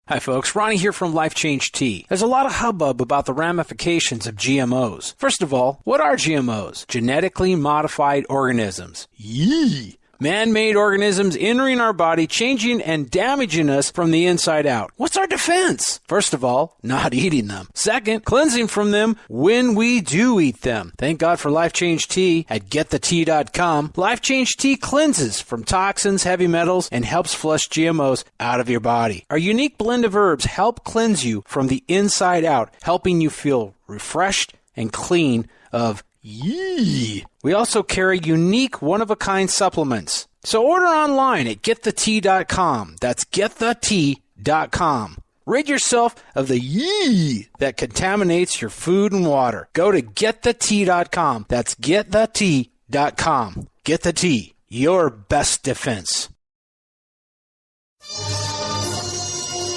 Hi folks, Ronnie here from Life Change Tea. There's a lot of hubbub about the ramifications of GMOs. First of all, what are GMOs? Genetically modified organisms. Yee! Man-made organisms entering our body, changing and damaging us from the inside out. What's our defense? First of all, not eating them. Second, cleansing from them when we do eat them. Thank God for Life Change Tea at getthetea.com. Life Change Tea cleanses from toxins, heavy metals, and helps flush GMOs out of your body. Our unique blend of herbs help cleanse you from the inside out, helping you feel refreshed and clean of yee. We also carry unique one-of-a-kind supplements. So order online at getthetea.com. That's getthetea.com. Rid yourself of the yee that contaminates your food and water. Go to getthetea.com. That's getthetea.com. Get the tea, your best defense.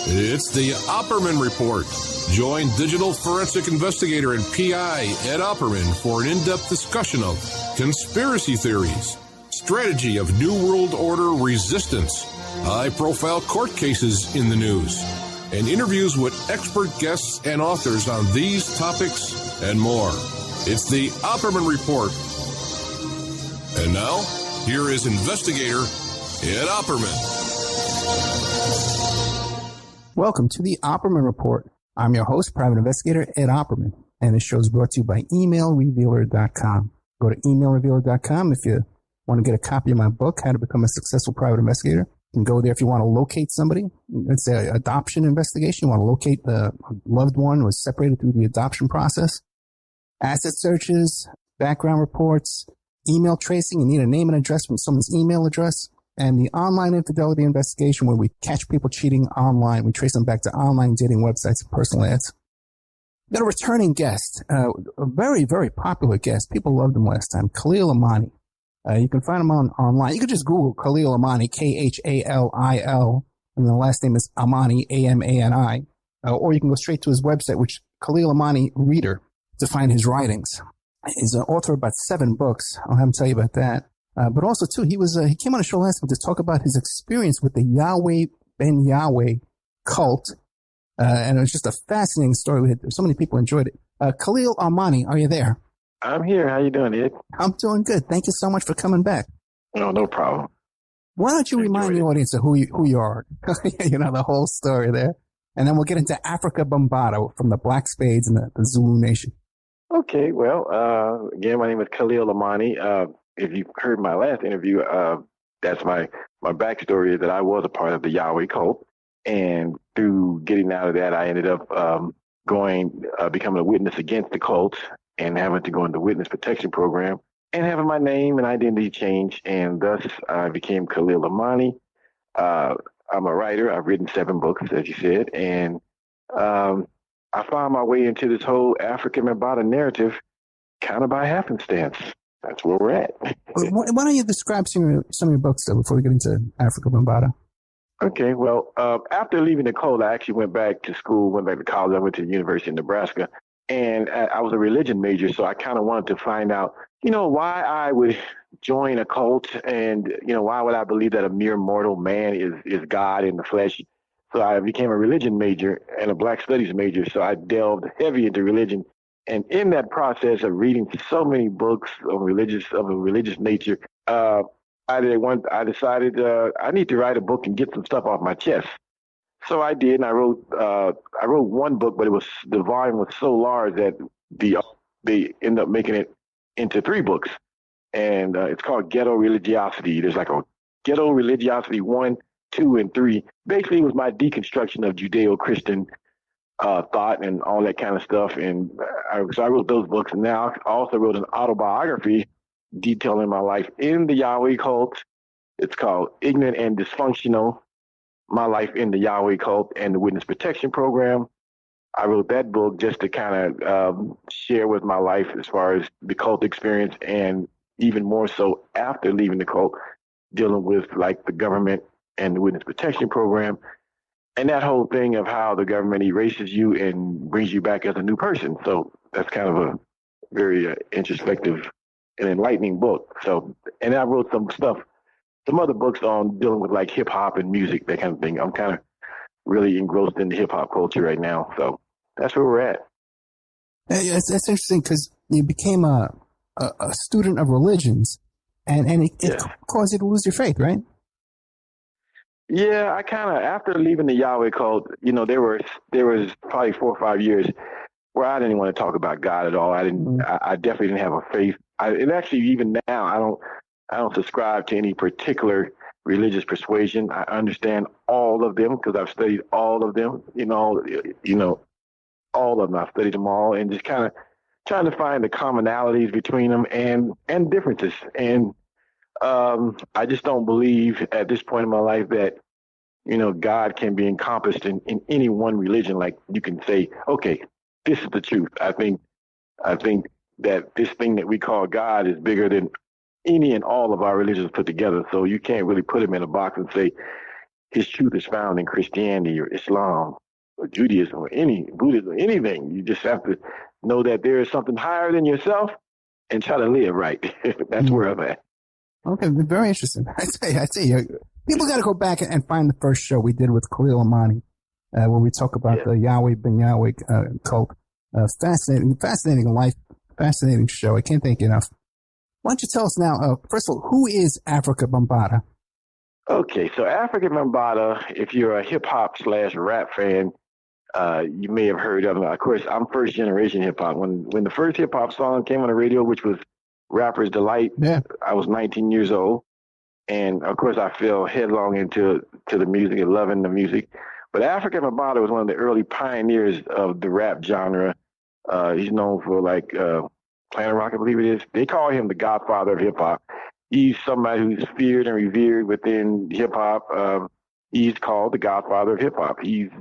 It's the Opperman Report. Join digital forensic investigator and PI Ed Opperman for an in-depth discussion of conspiracy theories, strategy of New World Order resistance, high-profile court cases in the news, and interviews with expert guests and authors on these topics and more. It's the Opperman Report. And now, here is investigator Ed Opperman. Welcome to the Opperman Report. I'm your host, Private Investigator Ed Opperman, and this show is brought to you by emailrevealer.com. Go to emailrevealer.com if you want to get a copy of my book, How to Become a Successful Private Investigator. You can go there if you want to locate somebody. It's an adoption investigation. You want to locate the loved one who was separated through the adoption process. Asset searches, background reports, email tracing. You need a name and address from someone's email address. And the online infidelity investigation, where we catch people cheating online. We trace them back to online dating websites and personal ads. Got a returning guest, a very, very popular guest. People loved him last time, Khalil Amani. You can find him online. You can just Google Khalil Amani, Khalil, and the last name is Amani, Amani. Or you can go straight to his website, which Khalil Amani Reader, to find his writings. He's an author of about 7 books. I'll have him tell you about that. But also, too, he came on a show last time to talk about his experience with the Yahweh Ben Yahweh cult. And it was just a fascinating story. So many people enjoyed it. Khalil Amani, are you there? I'm here. How you doing, Ed? I'm doing good. Thank you so much for coming back. No problem. Why don't you remind the audience of who you are? You know, the whole story there. And then we'll get into Afrika Bambaataa from the Black Spades and the Zulu Nation. Okay. Well, again, my name is Khalil Amani. If you heard my last interview, that's my backstory is that I was a part of the Yahweh cult. And through getting out of that, I ended up becoming a witness against the cult and having to go into the witness protection program and having my name and identity changed. And thus I became Khalil Amani. I'm a writer. I've written 7 books, as you said. And I found my way into this whole Afrika Bambaataa narrative kind of by happenstance. That's where we're at. Why don't you describe some of your books, though, before we get into Afrika Bambaataa? Okay, well, after leaving the cult, I actually went back to school, went back to college. I went to the University of Nebraska, and I was a religion major, so I kind of wanted to find out, why I would join a cult, and, why would I believe that a mere mortal man is God in the flesh. So I became a religion major and a Black Studies major, so I delved heavy into religion. And in that process of reading so many books of a religious nature, I decided I need to write a book and get some stuff off my chest. So I did, and I wrote one book, but the volume was so large that they ended up making it into 3 books, and it's called Ghetto Religiosity. There's like a Ghetto Religiosity 1, 2, and 3. Basically, it was my deconstruction of Judeo-Christian thought and all that kind of stuff. And so I wrote those books. And now I also wrote an autobiography detailing my life in the Yahweh cult. It's called Ignorant and Dysfunctional, My Life in the Yahweh Cult and the Witness Protection Program. I wrote that book just to kind of share with my life as far as the cult experience, and even more so after leaving the cult, dealing with like the government and the Witness Protection Program. And that whole thing of how the government erases you and brings you back as a new person. So that's kind of a very introspective and enlightening book. So, and I wrote some other books on dealing with like hip hop and music, that kind of thing. I'm kind of really engrossed in the hip hop culture right now. So that's where we're at. That's interesting because you became a student of religions, and it caused you to lose your faith, right? Yeah, I kind of, after leaving the Yahweh cult, there was probably 4 or 5 years where I didn't want to talk about God at all. I definitely didn't have a faith. And actually, even now, I don't subscribe to any particular religious persuasion. I understand all of them because I've studied all of them. All of them. I've studied them all, and just kind of trying to find the commonalities between them and differences. And I just don't believe at this point in my life that, God can be encompassed in any one religion. Like you can say, okay, this is the truth. I think that this thing that we call God is bigger than any and all of our religions put together. So you can't really put him in a box and say his truth is found in Christianity or Islam or Judaism or Buddhism or anything. You just have to know that there is something higher than yourself and try to live right. That's where I'm at. Okay, very interesting. I tell you, people got to go back and find the first show we did with Khalil Amani, where we talk about the Yahweh ben Yahweh cult. Fascinating life, fascinating show. I can't thank you enough. Why don't you tell us now, first of all, who is Afrika Bambaataa? Okay, so Afrika Bambaataa, if you're a hip-hop/rap fan, you may have heard of them. Of course, I'm first-generation hip-hop. When the first hip-hop song came on the radio, which was Rapper's Delight, I was 19 years old. And, of course, I fell headlong into the music and loving the music. But Afrika Bambaataa was one of the early pioneers of the rap genre. He's known for, Planet Rock, I believe it is. They call him the godfather of hip-hop. He's somebody who's feared and revered within hip-hop. He's called the godfather of hip-hop. He's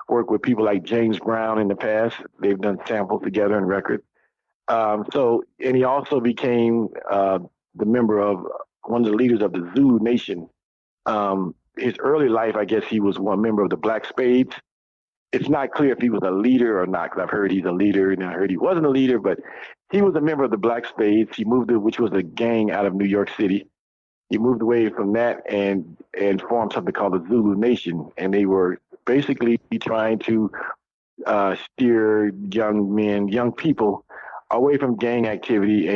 worked with people like James Brown in the past. They've done samples together and records. And he also became the member of one of the leaders of the Zulu Nation. His early life, I guess he was one member of the Black Spades. It's not clear if he was a leader or not, because I've heard he's a leader, and I heard he wasn't a leader, but he was a member of the Black Spades. He moved, which was a gang out of New York City. He moved away from that and formed something called the Zulu Nation, and they were basically trying to steer young people away from gang activity,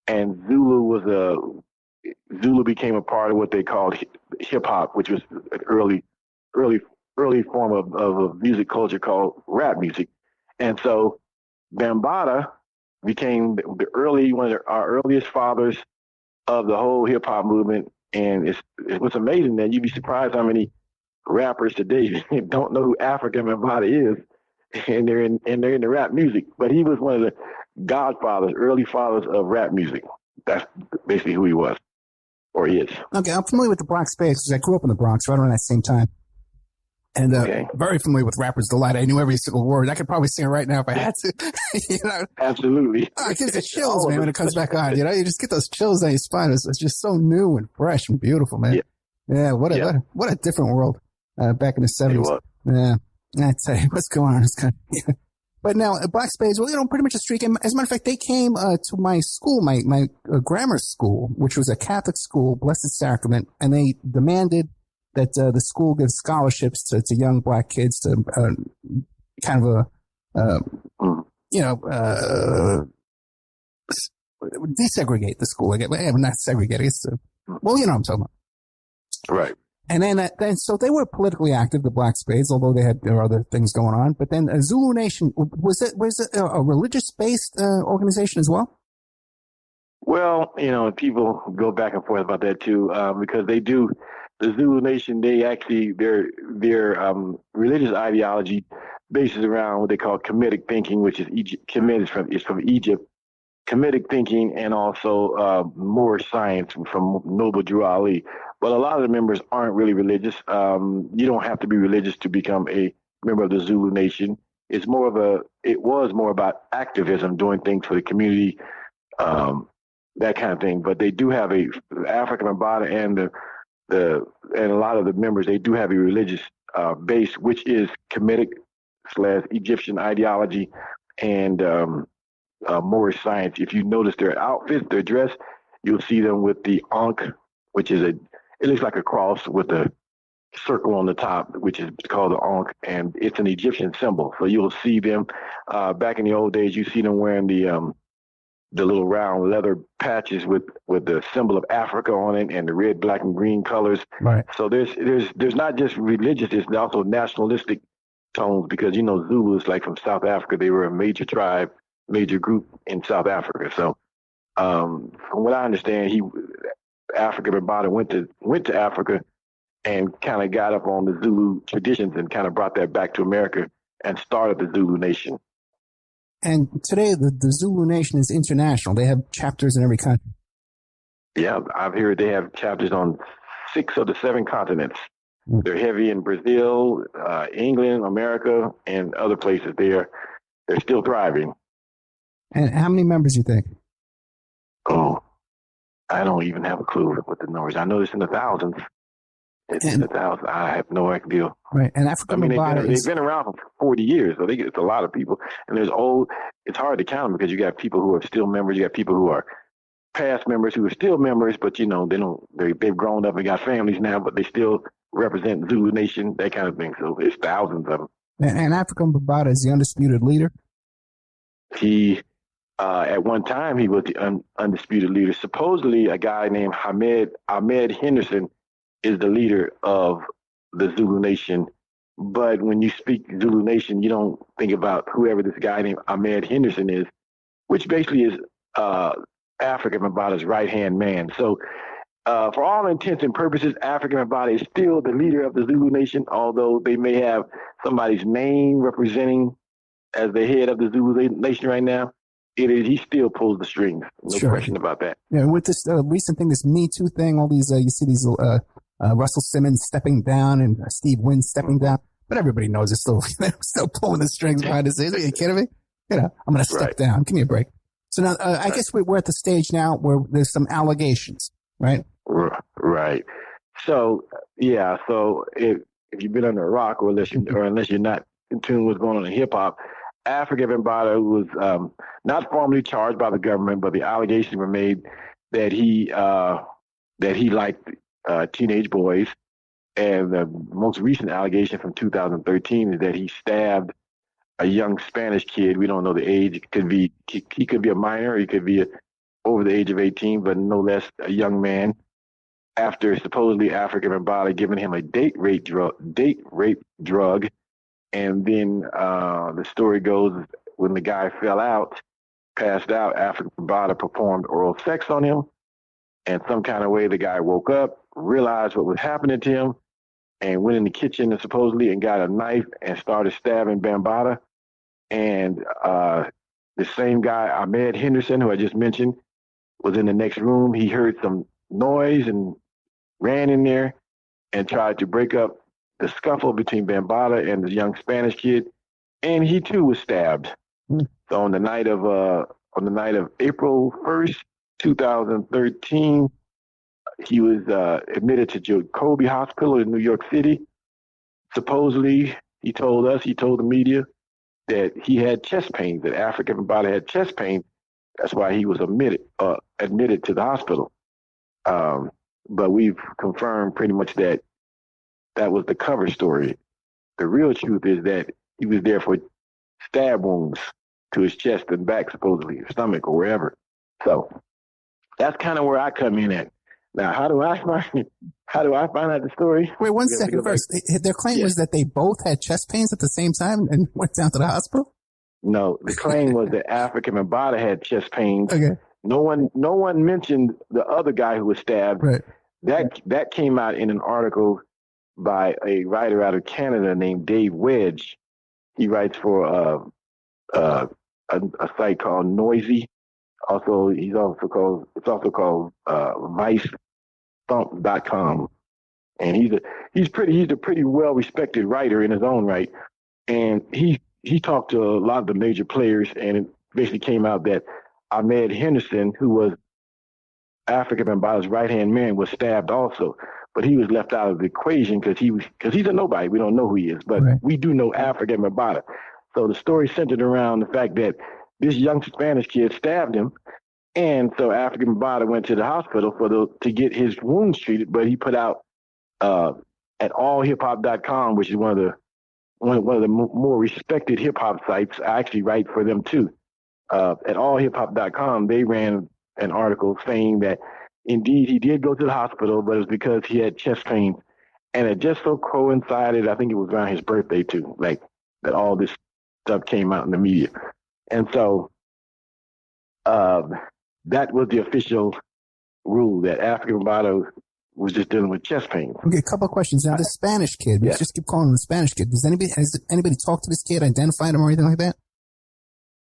and Zulu became a part of what they called hip hop, which was an early form of a music culture called rap music. And so Bambaataa became one of our earliest fathers of the whole hip hop movement. And what's amazing that you'd be surprised how many rappers today don't know who Afrika Bambaataa is, and they're in the rap music. But he was one of the godfathers, early fathers of rap music. That's basically who he was, or is. Okay, I'm familiar with the Black Spades because I grew up in the Bronx right around that same time. And very familiar with Rapper's Delight. I knew every single word. I could probably sing it right now if I had to. Absolutely. Oh, it gives you chills, man, when it comes back on. You just get those chills down your spine. It's just so new and fresh and beautiful, man. Yeah, what a different world back in the 70s. Yeah, I tell you, what's going on? It's kind of, But now, Black Spades, well, pretty much a streak. As a matter of fact, they came to my school, my grammar school, which was a Catholic school, Blessed Sacrament, and they demanded that the school gives scholarships to young black kids to kind of desegregate the school. Not segregate. It's well, you know what I'm talking about. Right. And then so they were politically active, the Black Spades, although there were other things going on. But then Zulu Nation, was it a religious-based organization as well? Well, people go back and forth about that too, because they do. The Zulu Nation, they actually their religious ideology bases around what they call Kemetic thinking, which is Kemet is from Egypt. Kemetic thinking, and also Moorish science from Noble Drew Ali. But a lot of the members aren't really religious. You don't have to be religious to become a member of the Zulu Nation. It was more about activism, doing things for the community, that kind of thing. But they do have Afrika Bambaataa and and a lot of the members, they do have a religious base, which is Kemetic/Egyptian ideology and Moorish science. If you notice their outfits, their dress, you'll see them with the Ankh, which is it looks like a cross with a circle on the top, which is called the Ankh, and it's an Egyptian symbol. So you'll see them back in the old days. You see them wearing the little round leather patches with the symbol of Africa on it and the red, black, and green colors. Right. So there's not just religious, it's also nationalistic tones, because Zulus, like from South Africa, they were a major tribe, major group in South Africa. So from what I understand, Afrika Bambaataa went to Africa and kind of got up on the Zulu traditions and kind of brought that back to America and started the Zulu Nation. And today, the Zulu Nation is international. They have chapters in every country. Yeah, I've heard they have chapters on 6 of the 7 continents. Mm. They're heavy in Brazil, England, America, and other places. They're still thriving. And how many members do you think? Oh, I don't even have a clue what the numbers. I know it's in the thousands. In the thousands. I have no idea. Right. And Afrika Bambaataa they've been around for 40 years, so it's a lot of people. And it's hard to count them because you got people who are still members. You got people who are past members who are still members, but they've grown up and got families now, but they still represent Zulu Nation, that kind of thing. So it's thousands of them. And Afrika Bambaataa is the undisputed leader. He, at one time, he was the undisputed leader. Supposedly, a guy named Ahmed Henderson is the leader of the Zulu Nation. But when you speak Zulu Nation, you don't think about whoever this guy named Ahmed Henderson is, which basically is Afrika Bambaataa's right-hand man. So for all intents and purposes, Afrika Bambaataa is still the leader of the Zulu Nation, although they may have somebody's name representing as the head of the Zulu Nation right now. He still pulls the strings. No question about that. Yeah, with this recent thing, this Me Too thing, all these, you see these Russell Simmons stepping down and Steve Wynn stepping down, but everybody knows it's still pulling the strings behind the scenes. Are you kidding me? I'm going to step down. Give me a break. So now, I guess we're at the stage now where there's some allegations, right? Right. So, yeah. So if you've been under a rock, or unless you're not in tune with what's going on in hip hop, Afrika Bambaataa was not formally charged by the government, but the allegations were made that he liked teenage boys. And the most recent allegation from 2013 is that he stabbed a young Spanish kid. We don't know the age. He could be a minor. He could be over the age of 18, but no less a young man. After supposedly Afrika Bambaataa giving him a date rape drug. And then the story goes, when the guy passed out, Afrika Bambaataa performed oral sex on him. And some kind of way the guy woke up, realized what was happening to him, and went in the kitchen and supposedly got a knife and started stabbing Bambaataa. And the same guy, Ahmed Henderson, who I just mentioned, was in the next room. He heard some noise and ran in there and tried to break up the scuffle between Bambaataa and the young Spanish kid, and he too was stabbed. So on the night of April 1st, 2013, he was admitted to Jacobi Hospital in New York City. Supposedly, he told the media that he had chest pains, that Afrika Bambaataa had chest pains. That's why he was admitted to the hospital. But we've confirmed pretty much that was the cover story. The real truth is that he was there for stab wounds to his chest and back, supposedly, or stomach, or wherever. So that's kind of where I come in at. Now, how do I find out the story? Wait, one second first. Their claim was that they both had chest pains at the same time and went down to the hospital? No, the claim was that Afrika Bambaataa had chest pains. Okay. No one mentioned the other guy who was stabbed. Right. That came out in an article by a writer out of Canada named Dave Wedge. He writes for a site called Noisy. It's also called ViceThump.com. And he's a pretty well respected writer in his own right. And he talked to a lot of the major players, and it basically came out that Ahmed Henderson, who was Afrika Bambaataa's right-hand man, was stabbed also. But he was left out of the equation because he's a nobody. We don't know who he is, but we do know Afrika Bambaataa. So the story centered around the fact that this young Spanish kid stabbed him, and so Afrika Bambaataa went to the hospital to get his wounds treated, but he put out at allhiphop.com, which is one of the more respected hip hop sites. I actually write for them too. At allhiphop.com, they ran an article saying that indeed he did go to the hospital, but it was because he had chest pain, and it just so coincided. I think it was around his birthday too, like that all this stuff came out in the media, and so that was the official rule that Afrika Bambaataa was just dealing with chest pain. Okay, a couple of questions. Now, the Spanish kid, we just keep calling him the Spanish kid. Has anybody talked to this kid, identified him or anything like that?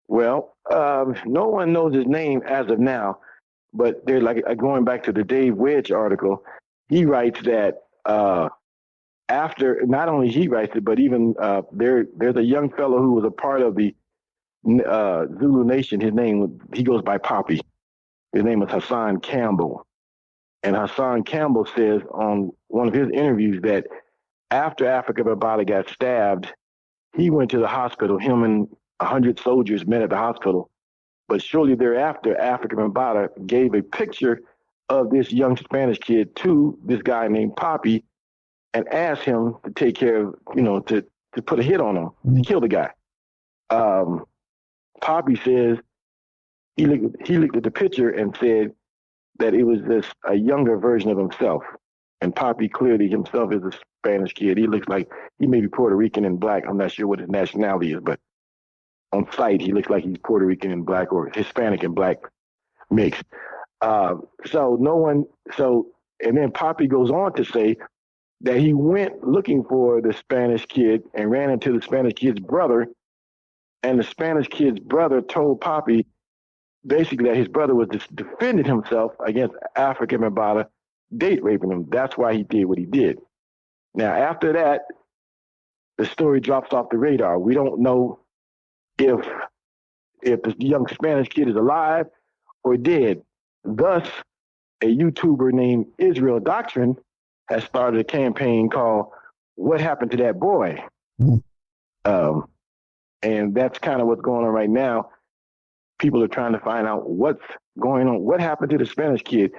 Well, no one knows his name as of now, but they're like going back to the Dave Wedge article. He writes that after not only he writes it, but even there's a young fellow who was a part of the Zulu Nation. He goes by Poppy. His name is Hassan Campbell. And Hassan Campbell says on one of his interviews that after Afrika Bambaataa got stabbed, he went to the hospital. Him and 100 soldiers met at the hospital. But shortly thereafter, Afrika Bambaataa gave a picture of this young Spanish kid to this guy named Poppy and asked him to take care of, to put a hit on him, to kill the guy. Poppy says he looked at the picture and said that it was just a younger version of himself. And Poppy clearly himself is a Spanish kid. He looks like he may be Puerto Rican and black. I'm not sure what his nationality is, but on sight, he looks like he's Puerto Rican and black or Hispanic and black mixed. And then Poppy goes on to say that he went looking for the Spanish kid and ran into the Spanish kid's brother. And the Spanish kid's brother told Poppy basically that his brother was just defending himself against Afrika Bambaataa date raping him. That's why he did what he did. Now, after that, the story drops off the radar. We don't know if the young Spanish kid is alive or dead. Thus, a YouTuber named Israel Doctrine has started a campaign called "What Happened to That Boy?" And that's kind of what's going on right now. People are trying to find out what's going on. What happened to the Spanish kid?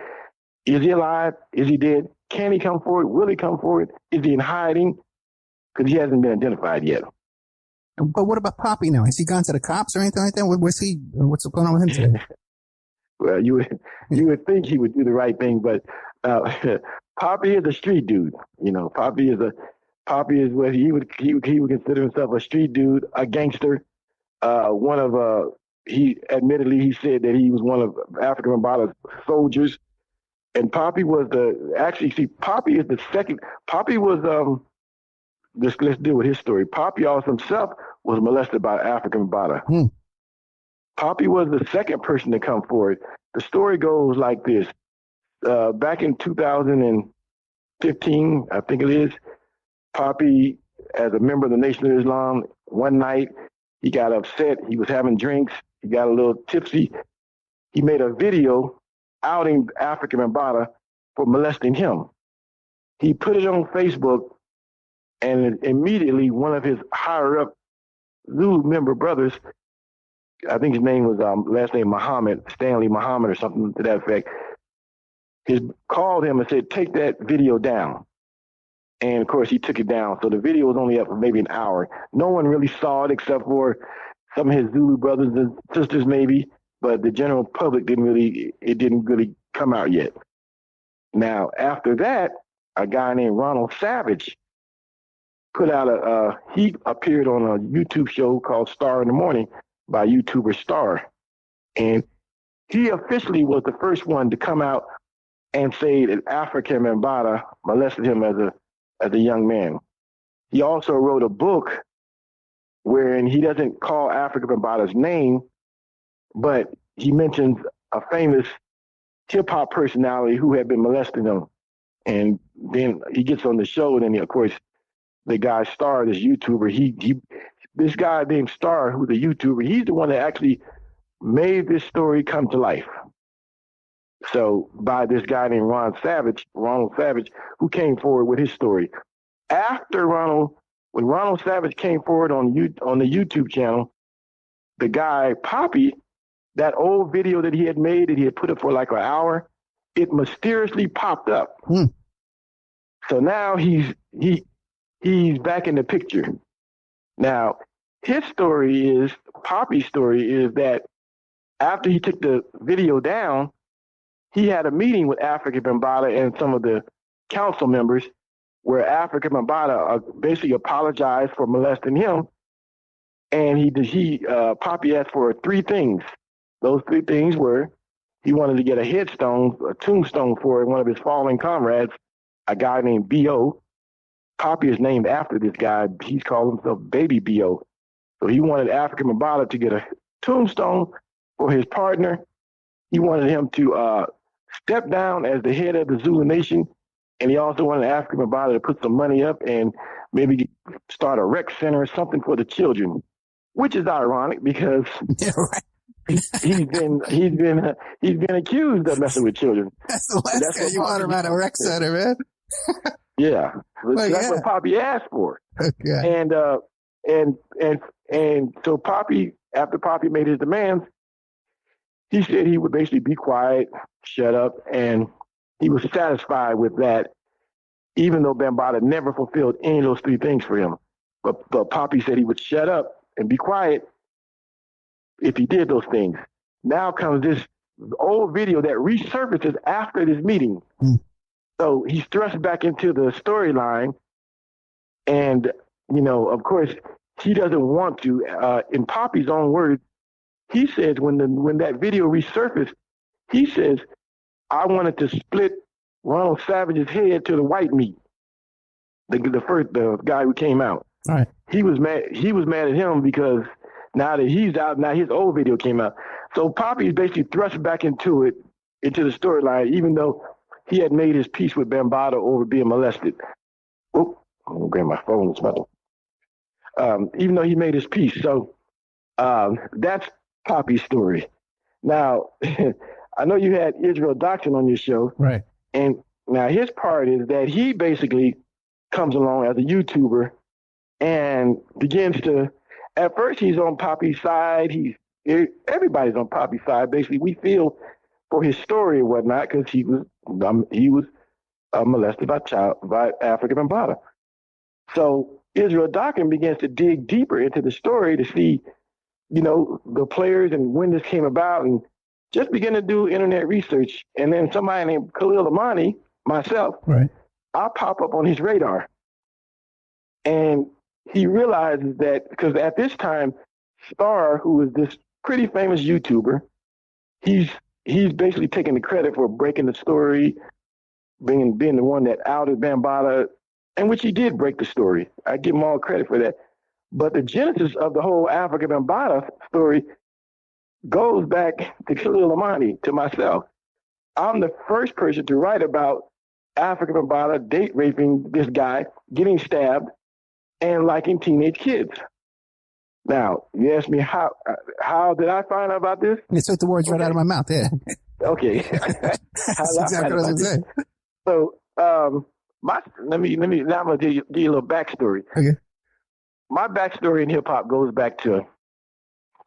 Is he alive? Is he dead? Can he come forward? Will he come forward? Is he in hiding? Because he hasn't been identified yet. But what about Poppy now? Has he gone to the cops or anything like that? What's going on with him today? Well, you would think he would do the right thing, but Poppy is a street dude. Poppy is what he would consider himself, a street dude, a gangster. He said that he was one of Afrika Bambaataa's soldiers, and Poppy was Poppy is the second. Poppy was let's deal with his story. Poppy also himself was molested by Afrika Bambaataa. Poppy was the second person to come forward. The story goes like this. Back in 2015, I think it is, Poppy, as a member of the Nation of Islam, one night he got upset. He was having drinks. He got a little tipsy. He made a video outing Afrika Bambaataa for molesting him. He put it on Facebook, and immediately one of his higher-up Zulu member brothers, I think his name was last name Muhammad, Stanley Muhammad or something to that effect, called him and said, "Take that video down." And of course, he took it down. So the video was only up for maybe an hour. No one really saw it except for some of his Zulu brothers and sisters, maybe. But the general public didn't really come out yet. Now, after that, a guy named Ronald Savage put out he appeared on a YouTube show called Star in the Morning by YouTuber Star. And he officially was the first one to come out and say that Afrika Bambaataa molested him as a young man. He also wrote a book wherein he doesn't call Afrika Bambaataa's name, but he mentions a famous hip-hop personality who had been molesting him. And then he gets on the show, and then, of course, the guy Star, this YouTuber, this guy named Star, who's a YouTuber, he's the one that actually made this story come to life. So by this guy named Ronald Savage, who came forward with his story. When Ronald Savage came forward on the YouTube channel, the guy Poppy, that old video that he had made, that he had put it for like an hour, it mysteriously popped up. So now he's back in the picture. Now, Poppy's story is that after he took the video down, he had a meeting with Afrika Bambaataa and some of the council members where Afrika Bambaataa basically apologized for molesting him. And Poppy asked for 3 things. Those 3 things were he wanted to get a tombstone for one of his fallen comrades, a guy named B.O. Poppy is named after this guy. He's called himself Baby B.O. So he wanted Afrika Bambaataa to get a tombstone for his partner. He wanted him to step down as the head of the Zulu Nation. And he also wanted Afrika Bambaataa to put some money up and maybe start a rec center or something for the children, which is ironic because he's been accused of messing with children. That's the last guy you want around a rec center, man. Yeah, that's what Poppy asked for. Okay. And so Poppy, after Poppy made his demands, he said he would basically be quiet, shut up, and he was satisfied with that, even though Bambaataa never fulfilled any of those 3 things for him. But Poppy said he would shut up and be quiet if he did those things. Now comes this old video that resurfaces after this meeting. So he's thrust back into the storyline. And, of course, he doesn't want to. In Poppy's own words, he says when that video resurfaced, he says, I wanted to split Ronald Savage's head to the white meat. The guy who came out. All right. He was mad at him because now that he's out, now his old video came out. So Poppy is basically thrust back into the storyline, even though he had made his peace with Bambaataa over being molested. Oh, I'm gonna grab my phone. Even though he made his peace. So that's Poppy's story. Now, I know you had Israel Doctrine on your show. Right. And now his part is that he basically comes along as a YouTuber and begins to, at first he's on Poppy's side. Everybody's on Poppy's side. Basically, we feel for his story and whatnot because he was molested by Afrika Bambaataa. So Israel Doctrine begins to dig deeper into the story to see, the players and when this came about, and just begin to do internet research. And then somebody named Khalil Amani, myself, right, I pop up on his radar. And he realizes that, because at this time, Star, who is this pretty famous YouTuber, he's basically taking the credit for breaking the story, being the one that outed Bambaataa, and which he did break the story. I give him all credit for that. But the genesis of the whole Afrika Bambaataa story goes back to Khalil Amani, to myself. I'm the first person to write about Afrika Bambaataa date raping this guy, getting stabbed, and liking teenage kids. Now, you asked me how did I find out about this? You took the words right out of my mouth, yeah. Okay. That's exactly what I was saying. So, let me now I'm gonna give you a little backstory. Okay. My backstory in hip hop goes back to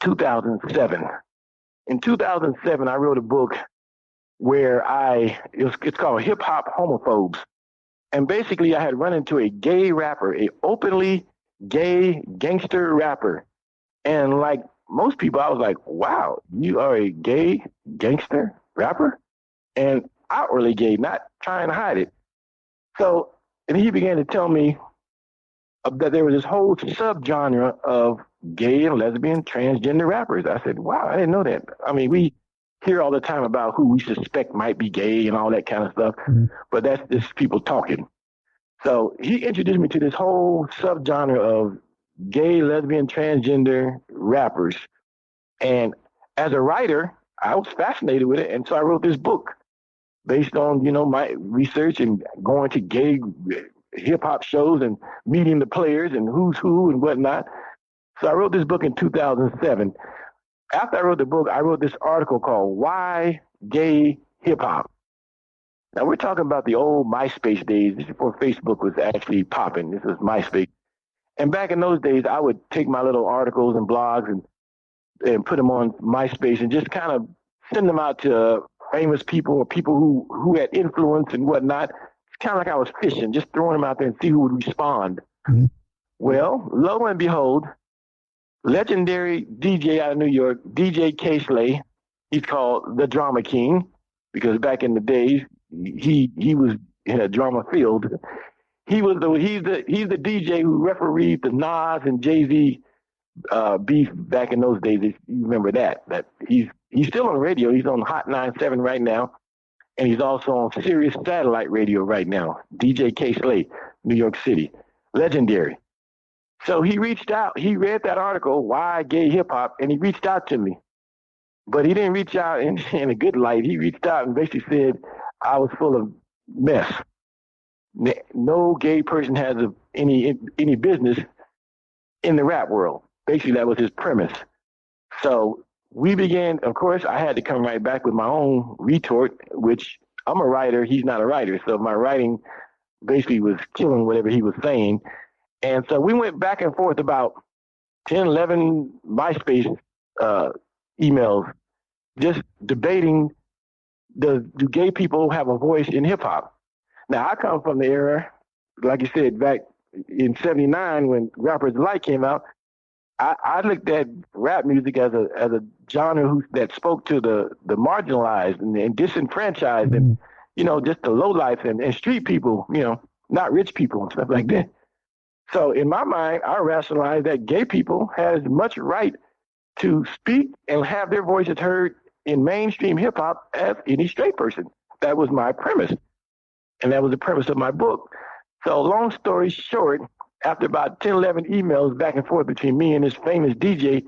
2007. In 2007, I wrote a book where it's called Hip Hop Homophobes. And basically I had run into a gay rapper, a openly gay gangster rapper. And like most people, I was like, wow, you are a gay gangster rapper? And outwardly gay, not trying to hide it. So, and he began to tell me that there was this whole subgenre of gay and lesbian transgender rappers. I said, wow, I didn't know that. I mean, we hear all the time about who we suspect might be gay and all that kind of stuff, but that's just people talking. So he introduced me to this whole subgenre of gay, lesbian, transgender rappers. And as a writer, I was fascinated with it. And so I wrote this book based on, my research and going to gay hip hop shows and meeting the players and who's who and whatnot. So I wrote this book in 2007. After I wrote the book, I wrote this article called Why Gay Hip Hop. Now we're talking about the old MySpace days. This is before Facebook was actually popping. This was MySpace. And back in those days, I would take my little articles and blogs and put them on MySpace and just kind of send them out to famous people or people who had influence and whatnot, kind of like I was fishing, just throwing them out there and see who would respond. Mm-hmm. Well, lo and behold, legendary DJ out of New York, DJ K-Slay, he's called the Drama King because back in the days he was in a drama field. He's the DJ who refereed the Nas and Jay-Z beef back in those days. If you remember that he's still on the radio. He's on Hot 97 right now, and he's also on Sirius Satellite Radio right now. DJ K-Slay, New York City, legendary. So he reached out. He read that article, Why Gay Hip Hop, and he reached out to me. But he didn't reach out in a good light. He reached out and basically said I was full of mess. No gay person has any business in the rap world. Basically, that was his premise. So we began, of course, I had to come right back with my own retort, which I'm a writer. He's not a writer. So my writing basically was killing whatever he was saying. And so we went back and forth about 10, 11 MySpace emails, just debating, do gay people have a voice in hip hop? Now, I come from the era, like you said, back in 79 when Rappers Delight came out. I looked at rap music as a genre that spoke to the marginalized and disenfranchised and, just the lowlife and street people, not rich people and stuff like that. So in my mind, I rationalized that gay people had as much right to speak and have their voices heard in mainstream hip hop as any straight person. That was my premise. And that was the premise of my book. So long story short, after about 10, 11 emails back and forth between me and this famous DJ,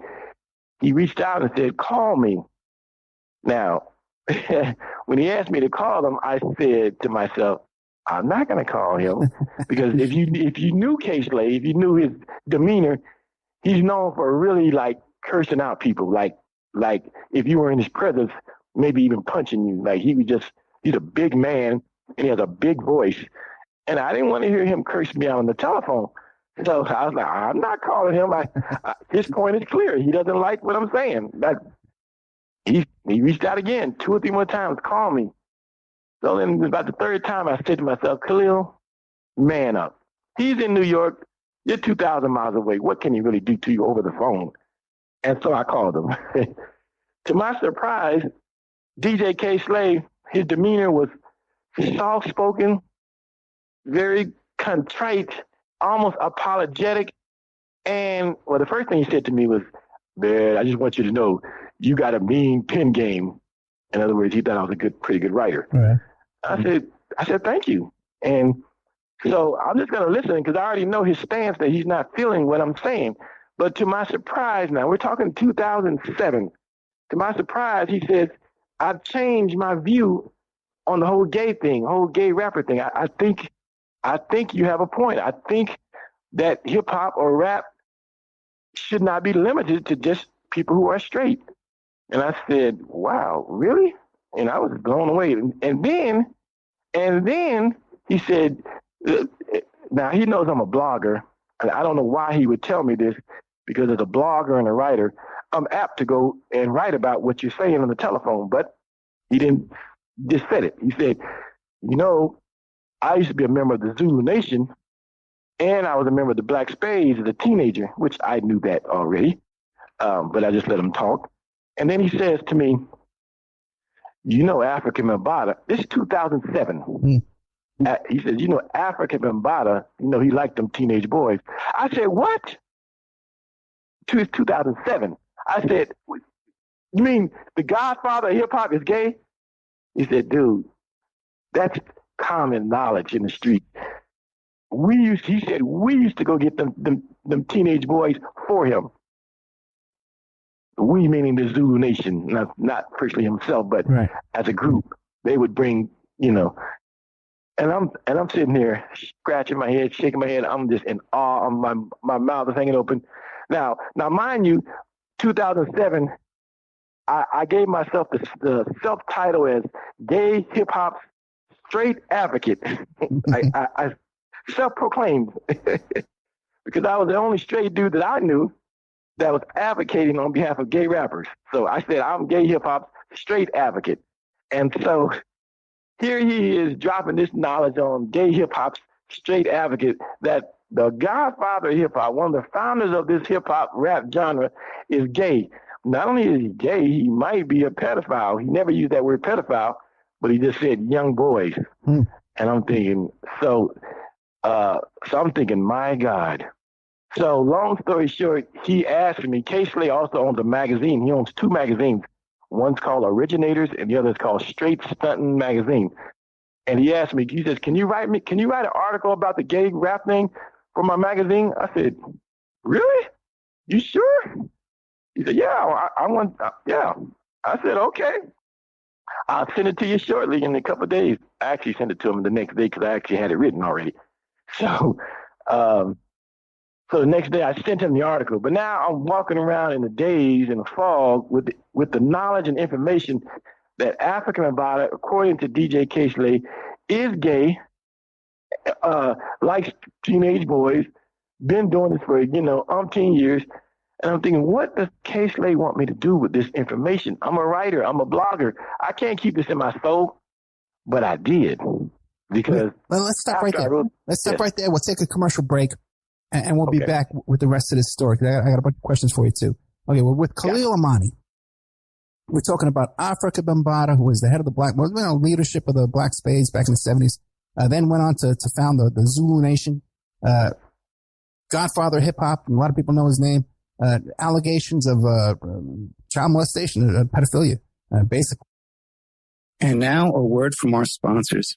he reached out and said, call me. Now, when he asked me to call him, I said to myself, I'm not going to call him because if you knew K-Slay, if you knew his demeanor, he's known for really like cursing out people. Like if you were in his presence, maybe even punching you. Like he's a big man and he has a big voice. And I didn't want to hear him curse me out on the telephone. So I was like, I'm not calling him. His point is clear. He doesn't like what I'm saying. He reached out again 2 or 3 more times, call me. So then about the third time, I said to myself, Khalil, man up. He's in New York. You're 2,000 miles away. What can he really do to you over the phone? And so I called him. To my surprise, DJ K-Slay, his demeanor was soft-spoken, very contrite, almost apologetic. And, well, the first thing he said to me was, man, I just want you to know you got a mean pen game. In other words, he thought I was a pretty good writer. Right. I said, thank you. And so I'm just going to listen because I already know his stance that he's not feeling what I'm saying. But to my surprise now, we're talking 2007. To my surprise, he says, I've changed my view on the whole gay thing, whole gay rapper thing. I think you have a point. I think that hip hop or rap should not be limited to just people who are straight. And I said, wow, really? And I was blown away. And then he said, now he knows I'm a blogger, and I don't know why he would tell me this, because as a blogger and a writer, I'm apt to go and write about what you're saying on the telephone. But he didn't just said it. He said, I used to be a member of the Zulu Nation, and I was a member of the Black Spades as a teenager, which I knew that already, but I just let him talk. And then he says to me, Afrika Bambaataa, this is 2007. He says, Afrika Bambaataa, he liked them teenage boys. I said, what? It's 2007. I said, you mean the godfather of hip hop is gay? He said, dude, that's common knowledge in the street. He said, we used to go get them teenage boys for him. We meaning the Zulu Nation, not personally himself, but right. As a group, they would bring, and I'm sitting here scratching my head, shaking my head. I'm just in awe. My mouth is hanging open. Now, mind you, 2007, I gave myself the self-title as Gay Hip Hop Straight Advocate. I self-proclaimed because I was the only straight dude that I knew that was advocating on behalf of gay rappers. So I said, I'm Gay Hip Hop Straight Advocate. And so here he is dropping this knowledge on gay hip hop straight advocate that the godfather of hip hop, one of the founders of this hip hop rap genre, is gay. Not only is he gay, he might be a pedophile. He never used that word pedophile, but he just said young boys. And I'm thinking, so I'm thinking, my God. So long story short, he asked me, K-Slay also owns a magazine. He owns 2 magazines. One's called Originators and the other is called Straight Stuntin' Magazine. And he asked me, he says, can you write an article about the gay rap thing for my magazine? I said, really? You sure? He said, yeah, yeah. I said, okay. I'll send it to you shortly in a couple of days. I actually sent it to him the next day because I actually had it written already. So, so the next day I sent him the article. But now I'm walking around in the daze and the fog with the knowledge and information that Afrika Bambaataa, according to DJ K-Slay, is gay, likes teenage boys, been doing this for, umpteen years. And I'm thinking, what does K-Slay want me to do with this information? I'm a writer. I'm a blogger. I can't keep this in my soul, but I did. Because well, let's stop right there. Let's stop right there. We'll take a commercial break, and we'll be back with the rest of this story. I got a bunch of questions for you, too. Okay, we're with Khalil Amani. We're talking about Afrika Bambaataa, who was the head of the black leadership of the black spades back in the 70s, then went on to found the Zulu Nation, godfather of hip-hop, and a lot of people know his name, allegations of child molestation, pedophilia, basically. And now a word from our sponsors.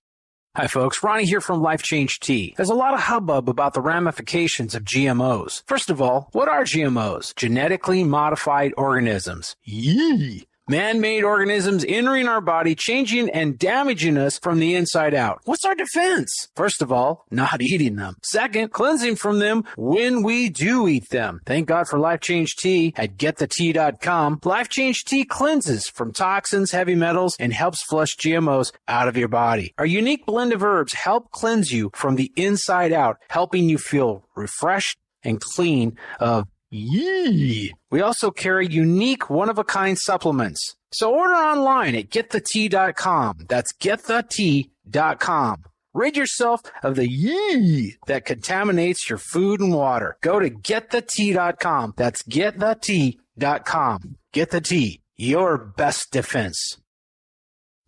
Hi folks, Ronnie here from Life Change Tea. There's a lot of hubbub about the ramifications of GMOs. First of all, what are GMOs? Genetically modified organisms. Yee! Man-made organisms entering our body, changing and damaging us from the inside out. What's our defense? First of all, not eating them. Second, cleansing from them when we do eat them. Thank God for Life Change Tea at getthetea.com. Life Change Tea cleanses from toxins, heavy metals, and helps flush GMOs out of your body. Our unique blend of herbs help cleanse you from the inside out, helping you feel refreshed and clean of yee. We also carry unique one-of-a-kind supplements. So order online at getthetea.com. That's getthetea.com. Rid yourself of the yee that contaminates your food and water. Go to getthetea.com. That's getthetea.com. Get the tea, your best defense.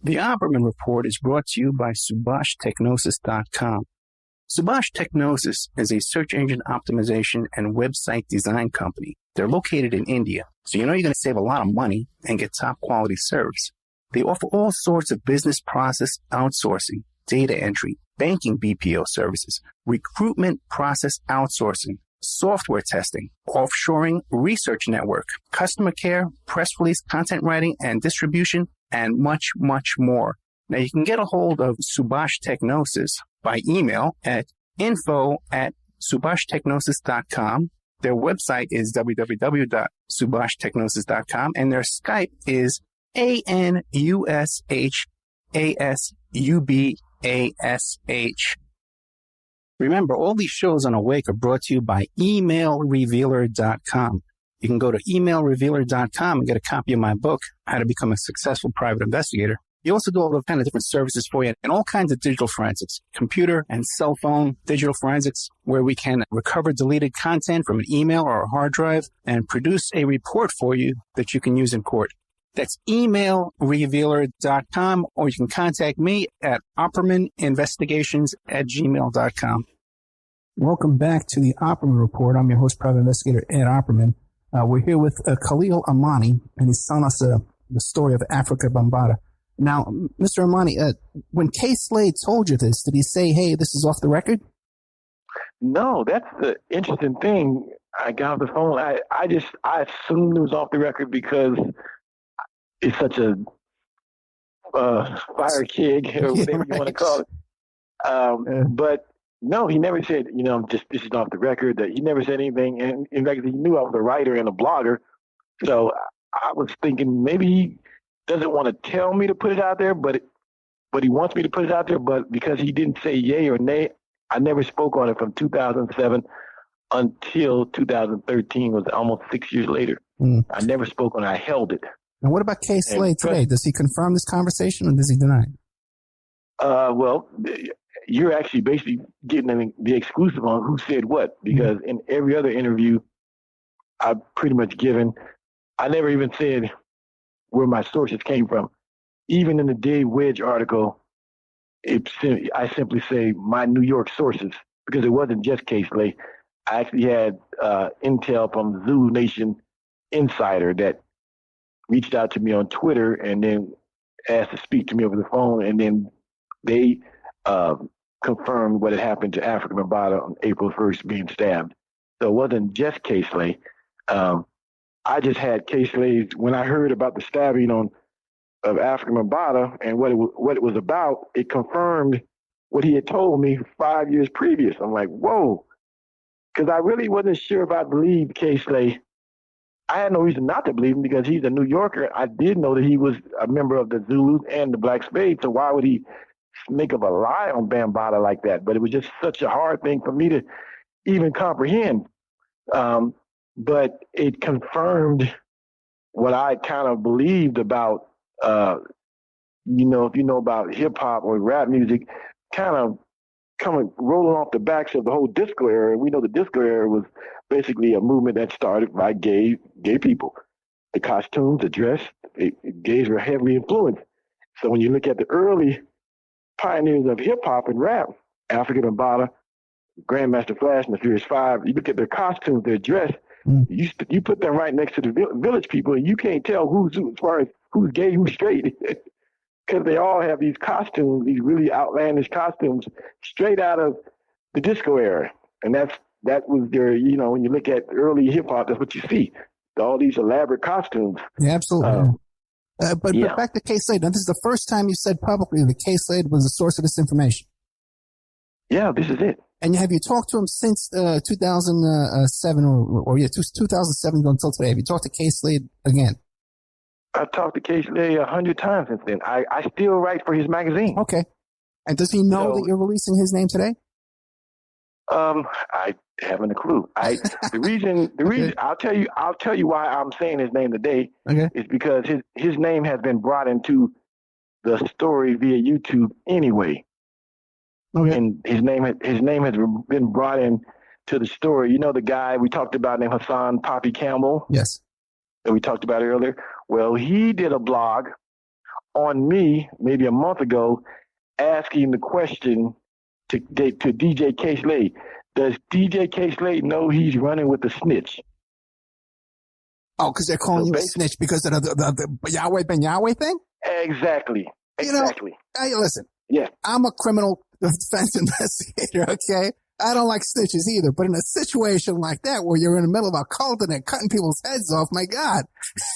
The Opperman Report is brought to you by SubhashTechnosis.com. Subhash Technosis is a search engine optimization and website design company. They're located in India, so you know you're going to save a lot of money and get top quality service. They offer all sorts of business process outsourcing, data entry, banking BPO services, recruitment process outsourcing, software testing, offshoring, research network, customer care, press release, content writing and distribution, and much, much more. Now you can get a hold of Subhash Technosis by email at info@subhashtechnosis.com. Their website is www.subhashtechnosis.com, and their Skype is ANUSHASUBASH. Remember, all these shows on Awake are brought to you by emailrevealer.com. You can go to emailrevealer.com and get a copy of my book, How to Become a Successful Private Investigator. You also do all those kind of different services for you and all kinds of digital forensics, computer and cell phone digital forensics, where we can recover deleted content from an email or a hard drive and produce a report for you that you can use in court. That's emailrevealer.com, or you can contact me at oppermaninvestigations@gmail.com. Welcome back to the Opperman Report. I'm your host, Private Investigator Ed Opperman. We're here with Khalil Amani, and he's telling us the story of Afrika Bambaataa. Now, Mr. Amani, when K-Slay told you this, did he say, hey, this is off the record? No, that's the interesting thing. I got off the phone. I assumed it was off the record because it's such a fire kig or whatever you want to call it. But no, he never said, just this is off the record. That he never said anything. And in fact, he knew I was a writer and a blogger. So I was thinking maybe he doesn't want to tell me to put it out there, but he wants me to put it out there. But because he didn't say yay or nay, I never spoke on it from 2007 until 2013, was almost 6 years later. I never spoke on it. I held it. And what about K-Slay today? Does he confirm this conversation or does he deny it? Well, you're actually basically getting the exclusive on who said what, because in every other interview I've pretty much given, I never even said where my sources came from. Even in the Dave Wedge article, I simply say my New York sources, because it wasn't just K-Slay. I actually had intel from Zulu Nation Insider that reached out to me on Twitter and then asked to speak to me over the phone, and then they confirmed what had happened to Afrika Bambaataa on April 1st being stabbed. So it wasn't just K-Slay. I just had K-Slay, when I heard about the stabbing of Afrika Bambaataa and what it was about, it confirmed what he had told me 5 years previous. I'm like, whoa, because I really wasn't sure if I believed K-Slay. I had no reason not to believe him because he's a New Yorker. I did know that he was a member of the Zulus and the Black Spades, so why would he make up a lie on Bambaataa like that? But it was just such a hard thing for me to even comprehend. But it confirmed what I kind of believed about, if you know about hip hop or rap music, kind of coming rolling off the backs of the whole disco era. We know the disco era was basically a movement that started by gay people. The costumes, the dress, gays were heavily influenced. So when you look at the early pioneers of hip hop and rap, Afrika Bambaataa, Grandmaster Flash, and the Furious Five, you look at their costumes, their dress, you put them right next to the village people, and you can't tell as far as who's gay, who's straight, because they all have these costumes, these really outlandish costumes, straight out of the disco era. And that was their, when you look at early hip hop, that's what you see, all these elaborate costumes. Yeah, absolutely. But back to K-Slade. Now, this is the first time you said publicly that K-Slade was the source of this information. Yeah, this is it. And have you talked to him since 2007 or 2007 until today? Have you talked to K-Slade again? I've talked to K-Slade 100 times since then. I still write for his magazine. Okay. And does he know that you're releasing his name today? I haven't a clue. The reason I'll tell you why I'm saying his name today is because his name has been brought into the story via YouTube anyway. Okay. And his name has been brought in to the story. You know the guy we talked about named Hassan Poppy Campbell? Yes. That we talked about earlier? Well, he did a blog on me maybe a month ago asking the question to DJ K-Slade. Does DJ K-Slade know he's running with the snitch? Oh, because they're calling you a snitch because of the Yahweh Ben Yahweh thing? Exactly. Hey, listen. Yeah. I'm a criminal defense investigator, okay? I don't like snitches either, but in a situation like that where you're in the middle of a cult and they're cutting people's heads off, my God,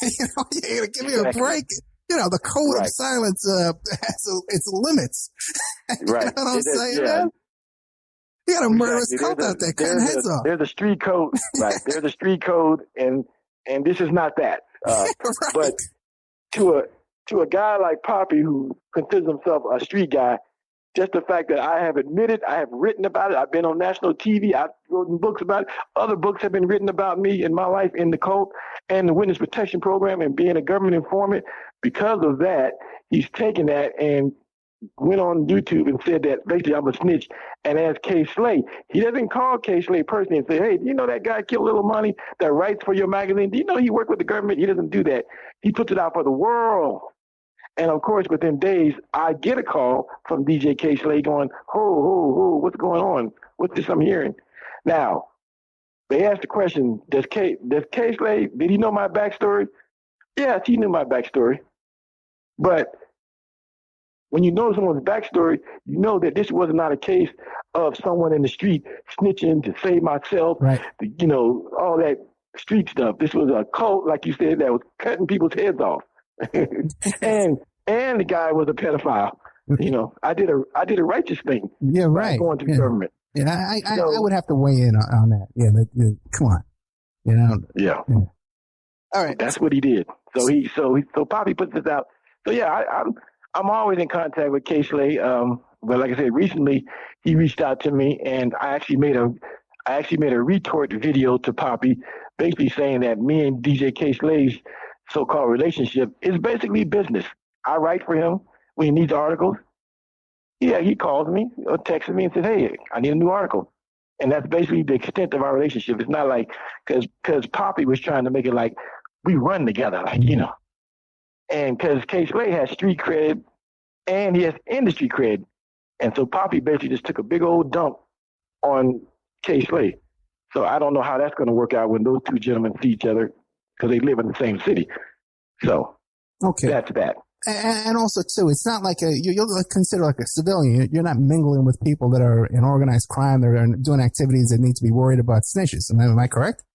you gotta give me a break. The code of silence has its limits. Right. You know what I'm saying, man? You got a murderous cult out there cutting heads off. There's a street code, right? There's a street code, and this is not that. Right. But to a guy like Poppy, who considers himself a street guy, just the fact that I have admitted, I have written about it, I've been on national TV, I've written books about it, other books have been written about me and my life in the cult and the Witness Protection Program and being a government informant. Because of that, he's taken that and went on YouTube and said that basically I'm a snitch and asked K-Slade. He doesn't call K-Slade personally and say, hey, do you know that guy killed Little Money that writes for your magazine? Do you know he worked with the government? He doesn't do that. He puts it out for the world. And of course, within days, I get a call from DJ K-Slade going, ho, what's going on? What's this I'm hearing? Now, they asked the question, does K-Slade, did he know my backstory? Yes, he knew my backstory. But when you know someone's backstory, you know that this was not a case of someone in the street snitching to save myself, right. All that street stuff. This was a cult, like you said, that was cutting people's heads off. and the guy was a pedophile. I did a righteous thing. Yeah, right. Going to the government. Yeah, I would have to weigh in on that. Yeah, come on. Yeah. All right. That's what he did. So Poppy puts this out. So yeah, I'm always in contact with K-Slade. But like I said, recently he reached out to me, and I actually made a retort video to Poppy, basically saying that me and DJ K-Slade's so-called relationship is basically business. I write for him when he needs articles. Yeah, he called me or texted me and said, "Hey, I need a new article." And that's basically the extent of our relationship. It's not like, because Poppy was trying to make it like we run together, like, and because K Slay has street cred and he has industry cred. And so Poppy basically just took a big old dump on K Slay. So I don't know how that's going to work out when those two gentlemen see each other because they live in the same city. So that's that. And also, too, it's not like you'll consider like a civilian. You're not mingling with people that are in organized crime. That are doing activities that need to be worried about snitches. Am I correct?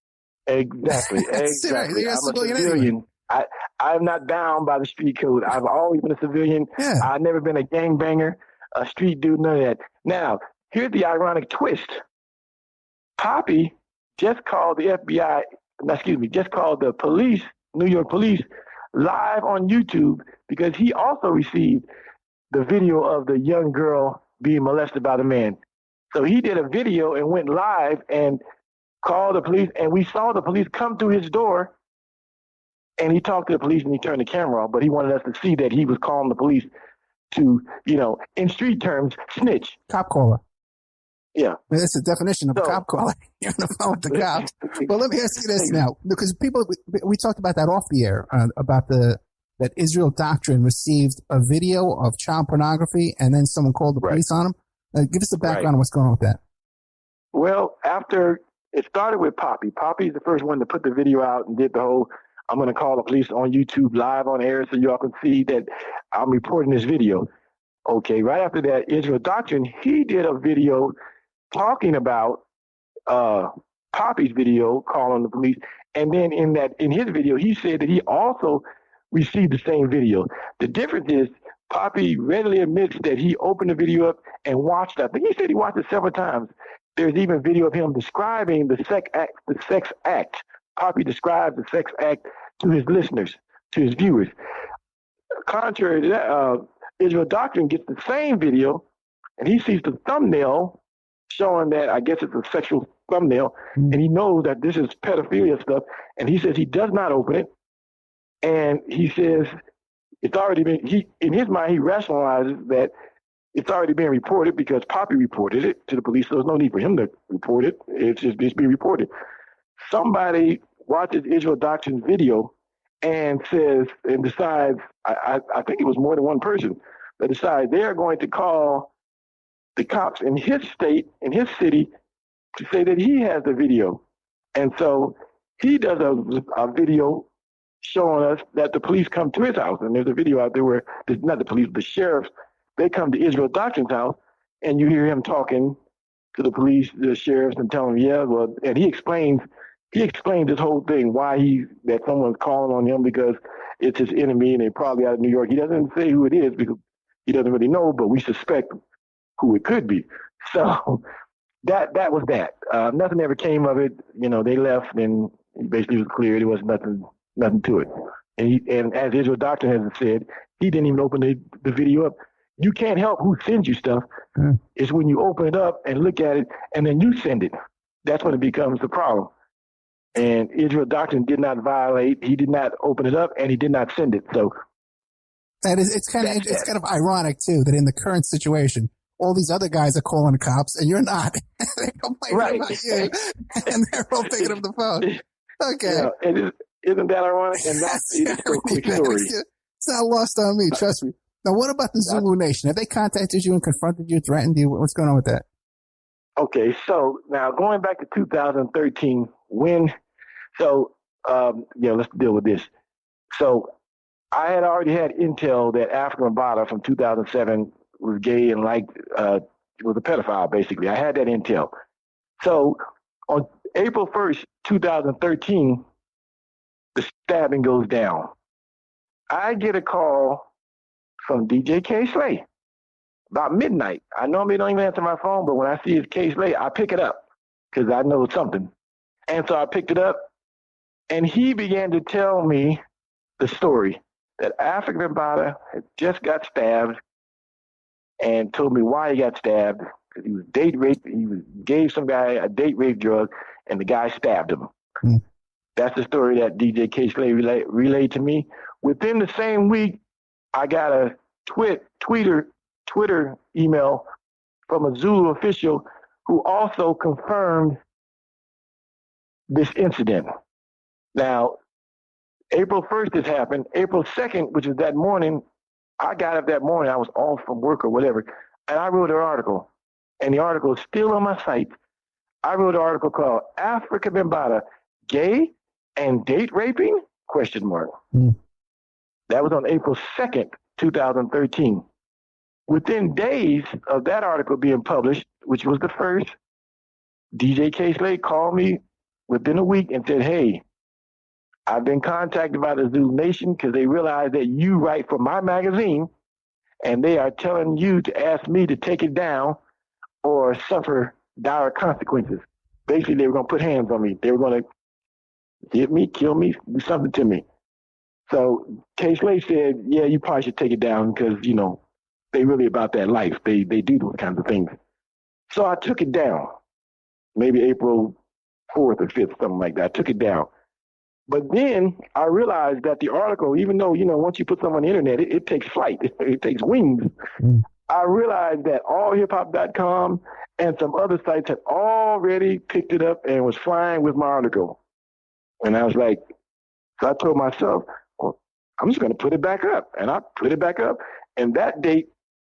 Exactly. Exactly. You're I'm a civilian. anyway. I'm not bound by the street code. I've always been a civilian. Yeah. I've never been a gangbanger, a street dude, none of that. Now, here's the ironic twist. Poppy just called the FBI, just called the police, New York police, live on YouTube because he also received the video of the young girl being molested by the man. So he did a video and went live and called the police, and we saw the police come to his door, and he talked to the police and he turned the camera off, but he wanted us to see that he was calling the police to, in street terms, snitch. Cop caller. Yeah. That's the definition of a cop caller. You're on the phone with the cops. Well, let me ask you this now, because we talked about that off the air, about that Israel Doctrine received a video of child pornography and then someone called the police on him. Give us the background on what's going on with that. Well, after it started with Poppy. Poppy's the first one to put the video out and did the whole, I'm going to call the police on YouTube live on air so y'all can see that I'm reporting this video. Okay, right after that, Israel Doctrine, he did a video talking about Poppy's video calling the police. And then in his video, he said that he also received the same video. The difference is Poppy readily admits that he opened the video up and watched it. I think he said he watched it several times. There's even video of him describing the sex act. Poppy describes the sex act to his listeners, to his viewers. Contrary to that, Israel Doctrine gets the same video, and he sees the thumbnail showing that, I guess it's a sexual thumbnail, and he knows that this is pedophilia stuff, and he says he does not open it, and he says it's already been, in his mind, he rationalizes that it's already been reported because Poppy reported it to the police, so there's no need for him to report it. It's being reported. Somebody watches Israel Doctrine's video and decides, I think it was more than one person, that decides they are going to call the cops in his state, in his city, to say that he has the video. And so he does a video showing us that the police come to his house. And there's a video out there where, not the police, the sheriffs, they come to Israel Doctrine's house, and you hear him talking to the police, the sheriffs, and telling them, and he explains this whole thing, that someone's calling on him because it's his enemy and they're probably out of New York. He doesn't say who it is because he doesn't really know, but we suspect who it could be. So that was that. Nothing ever came of it. They left and it basically was clear there was nothing to it. And as Israel Doctrine has said, he didn't even open the video up. You can't help who sends you stuff. It's when you open it up and look at it and then you send it. That's when it becomes the problem. And Israel Doctrine did not violate. He did not open it up and he did not send it. So it's kind of ironic too that in the current situation, all these other guys are calling the cops and you're not. They complain about you, and they're all picking up the phone. Okay, isn't that ironic? And that's a quick story. It's not lost on me. Trust me. Now, what about the Zulu Nation? Have they contacted you and confronted you, threatened you? What's going on with that? Okay, so now going back to 2013, let's deal with this. So I had already had intel that Afrika Bambaataa from 2007 was gay and was a pedophile, basically. I had that intel. So on April 1st, 2013, the stabbing goes down. I get a call from DJ K Slay about midnight. I normally don't even answer my phone, but when I see it's K Slay, I pick it up because I know it's something. And so I picked it up, and he began to tell me the story that Afrika Bambaataa had just got stabbed, and told me why he got stabbed, because he was date raped. He gave some guy a date rape drug, and the guy stabbed him. That's the story that DJ K Slay relayed to me. Within the same week, I got a tweeter Twitter email from a Zulu official who also confirmed this incident. Now, April 1st this happened. April 2nd, which was that morning, I got up that morning. I was off from work or whatever, and I wrote an article. And the article is still on my site. I wrote an article called Afrika Bambaataa, Gay and Date Raping? ? That was on April 2nd, 2013. Within days of that article being published, which was the first, DJ K-Slade called me within a week and said, hey, I've been contacted by the Zulu Nation because they realize that you write for my magazine and they are telling you to ask me to take it down or suffer dire consequences. Basically, they were going to put hands on me. They were going to hit me, kill me, do something to me. So K-Slade said, yeah, you probably should take it down because, you know, they really about that life. They do those kinds of things. So I took it down, maybe April 4th or 5th, something like that. I took it down. But then I realized that the article, even though, you know, once you put something on the internet, it takes flight. It takes wings. I realized that allhiphop.com and some other sites had already picked it up and was flying with my article. And I was like, so I told myself, well, I'm just going to put it back up. And I put it back up. And that date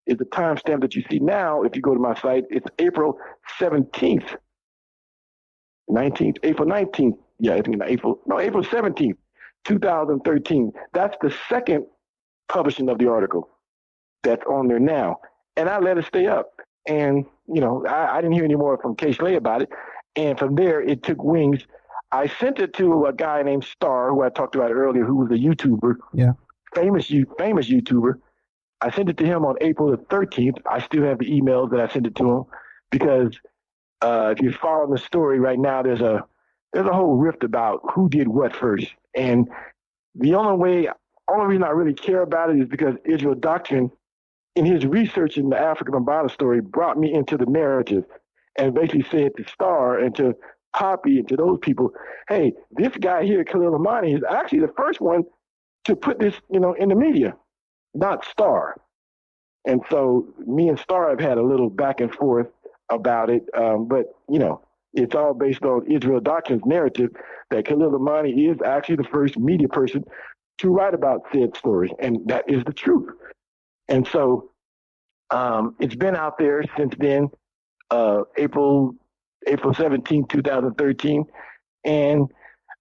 is the timestamp that you see now. If you go to my site, it's April 17th, 19th, April 19th. Yeah, I think April 17th, 2013. That's the second publishing of the article that's on there now. And I let it stay up. And, you know, I didn't hear any more from K-Slade about it. And from there, it took wings. I sent it to a guy named Star, who I talked about earlier, who was a YouTuber, famous YouTuber. I sent it to him on April the 13th. I still have the emails that I sent it to him because if you're following the story right now, there's a whole rift about who did what first. And the only reason I really care about it is because Israel Doctrine, in his research in the Afrika Bambaataa story, brought me into the narrative and basically said to Star and to Poppy and to those people, hey, this guy here, Khalil Amani, is actually the first one to put this, you know, in the media, not Star. And so me and Star have had a little back and forth about it, but, you know, it's all based on Israel Doctrine's narrative that Khalil Amani is actually the first media person to write about said story, and that is the truth. And so it's been out there since then, April 17, 2013, and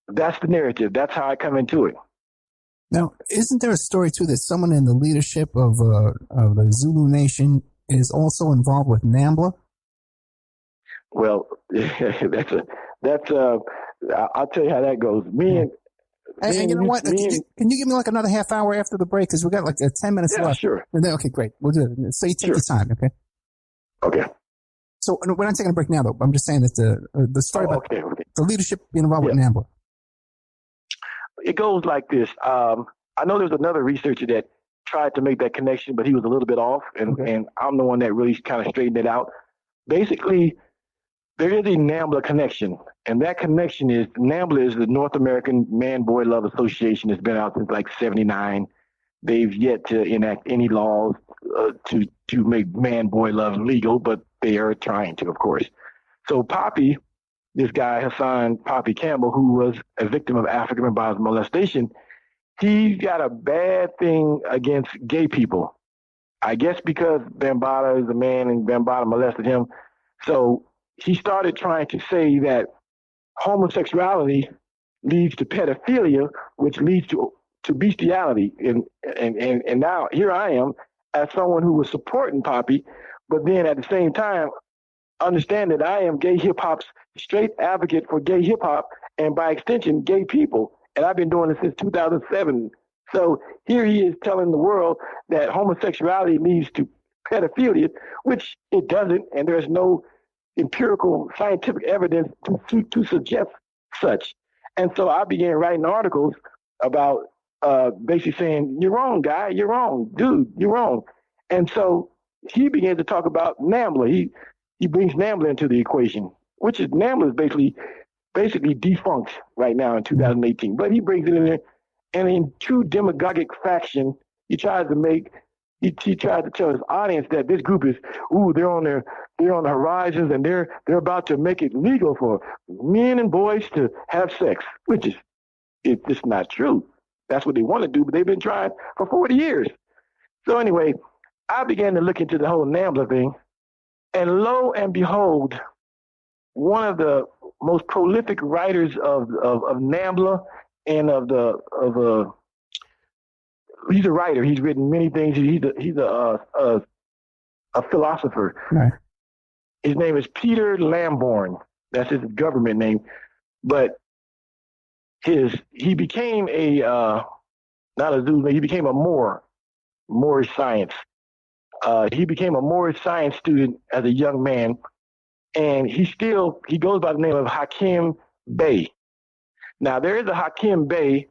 that's the narrative. That's how I come into it. Now, isn't there a story too that someone in the leadership of the Zulu Nation is also involved with NAMBLA? Well, I'll tell you how that goes. And you know what? Can you give me like another half hour after the break? Because we got like 10 minutes left. Sure. And then, okay, great. We'll do it. So you take your time, okay? Okay. So we're not taking a break now, though. I'm just saying that the story about the leadership being involved with NAMBLA. It goes like this. I know there's another researcher that tried to make that connection, but he was a little bit off, and I'm the one that really kind of straightened it out. Basically, there is a NAMBLA connection, and that connection is NAMBLA is the North American Man-Boy Love Association. It's been out since like 1979. They've yet to enact any laws to make man-boy love legal, but they are trying to, of course. So Poppy, this guy Hassan Poppy Campbell, who was a victim of Afrika Bambaataa molestation, he's got a bad thing against gay people. I guess because Bambaataa is a man and Bambaataa molested him. So he started trying to say that homosexuality leads to pedophilia, which leads to bestiality. And now here I am as someone who was supporting Poppy, but then at the same time, understand that I am gay hip hop's straight advocate for gay hip hop and by extension, gay people. And I've been doing it since 2007. So here he is telling the world that homosexuality leads to pedophilia, which it doesn't. And there's no empirical scientific evidence to suggest such. And so I began writing articles about basically saying, you're wrong, guy, you're wrong, dude, you're wrong. And so he began to talk about NAMBLA. He brings NAMBLA into the equation, which is NAMBLA is basically defunct right now in 2018. But he brings it in there, and in true demagogic fashion, he tries to make he tried to tell his audience that this group is, they're on the horizons, and they're about to make it legal for men and boys to have sex, which is it's just not true. That's what they want to do, but they've been trying for 40 years. So anyway, I began to look into the whole NAMBLA thing, and lo and behold, one of the most prolific writers of NAMBLA and he's a writer. He's written many things. He's a philosopher. Right. His name is Peter Lamborn. That's his government name. But he became not a Zulu, he became a Moorish science. He became a Moorish science student as a young man, and he goes by the name of Hakim Bey. Now, there is a Hakim Bey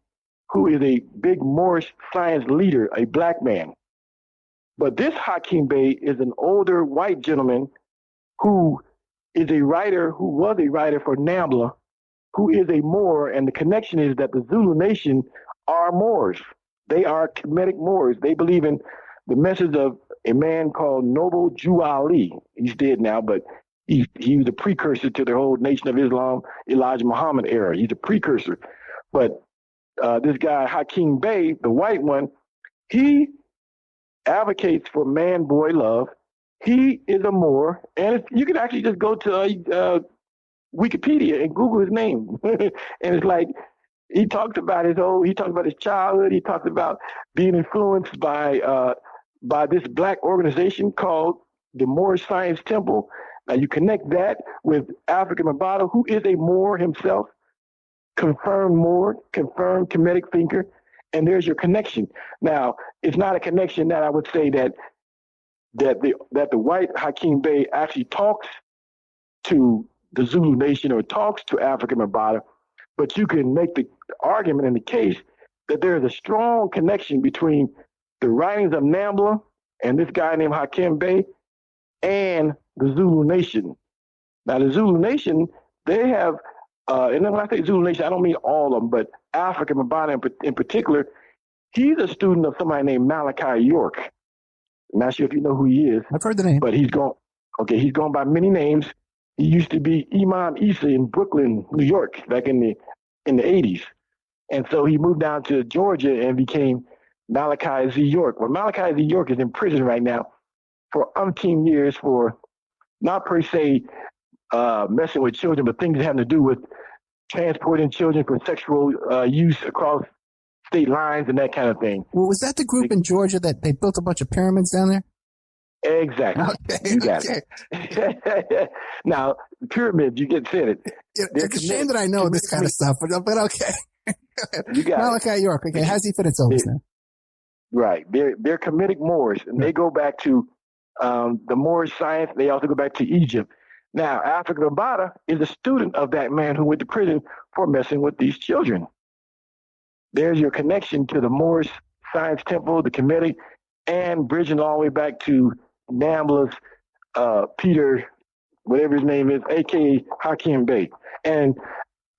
who is a big Moorish science leader, a black man. But this Hakim Bey is an older white gentleman who was a writer for NAMBLA, who is a Moor, and the connection is that the Zulu Nation are Moors. They are Kemetic Moors. They believe in the message of a man called Noble Jew Ali. He's dead now, but he was a precursor to the whole Nation of Islam, Elijah Muhammad era. He's a precursor. But this guy, Hakim Bey, the white one, he advocates for man-boy love. He is a Moor, and you can actually just go to Wikipedia and Google his name, and it's like he talked about his childhood. He talked about being influenced by this black organization called the Moorish Science Temple. Now you connect that with Afrika Bambaataa, who is a Moor himself, confirmed Moor, confirmed Kemetic thinker, and there's your connection. Now, it's not a connection that I would say that the white Hakim Bey actually talks to the Zulu Nation or talks to Afrika Bambaataa, but you can make the argument in the case that there is a strong connection between the writings of NAMBLA and this guy named Hakim Bey and the Zulu Nation. Now, the Zulu Nation, they have, and then when I say Zulu Nation, I don't mean all of them, but Afrika Bambaataa in particular, he's a student of somebody named Malachi York. I'm not sure if you know who he is. I've heard the name. But he's gone by many names. He used to be Imam Isa in Brooklyn, New York, back in the 80s. And so he moved down to Georgia and became Malachi Z. York. Well, Malachi Z. York is in prison right now for umpteen years for not per se messing with children, but things having to do with transporting children for sexual use across state lines and that kind of thing. Well, was that the group in Georgia that they built a bunch of pyramids down there? Exactly. Okay, you got it. Now, pyramids, you get said it. It's a shame that I know this kind of stuff, but okay. You got Malachi York. Okay, how does he fit into all this now? Right. They're Kemetic Moors, and they go back to the Moorish science. They also go back to Egypt. Now, Afrika Bambaataa is a student of that man who went to prison for messing with these children. There's your connection to the Moorish Science Temple, the Kemetic, and bridging all the way back to NAMBLA's Peter, whatever his name is, a.k.a. Hakim Bey. And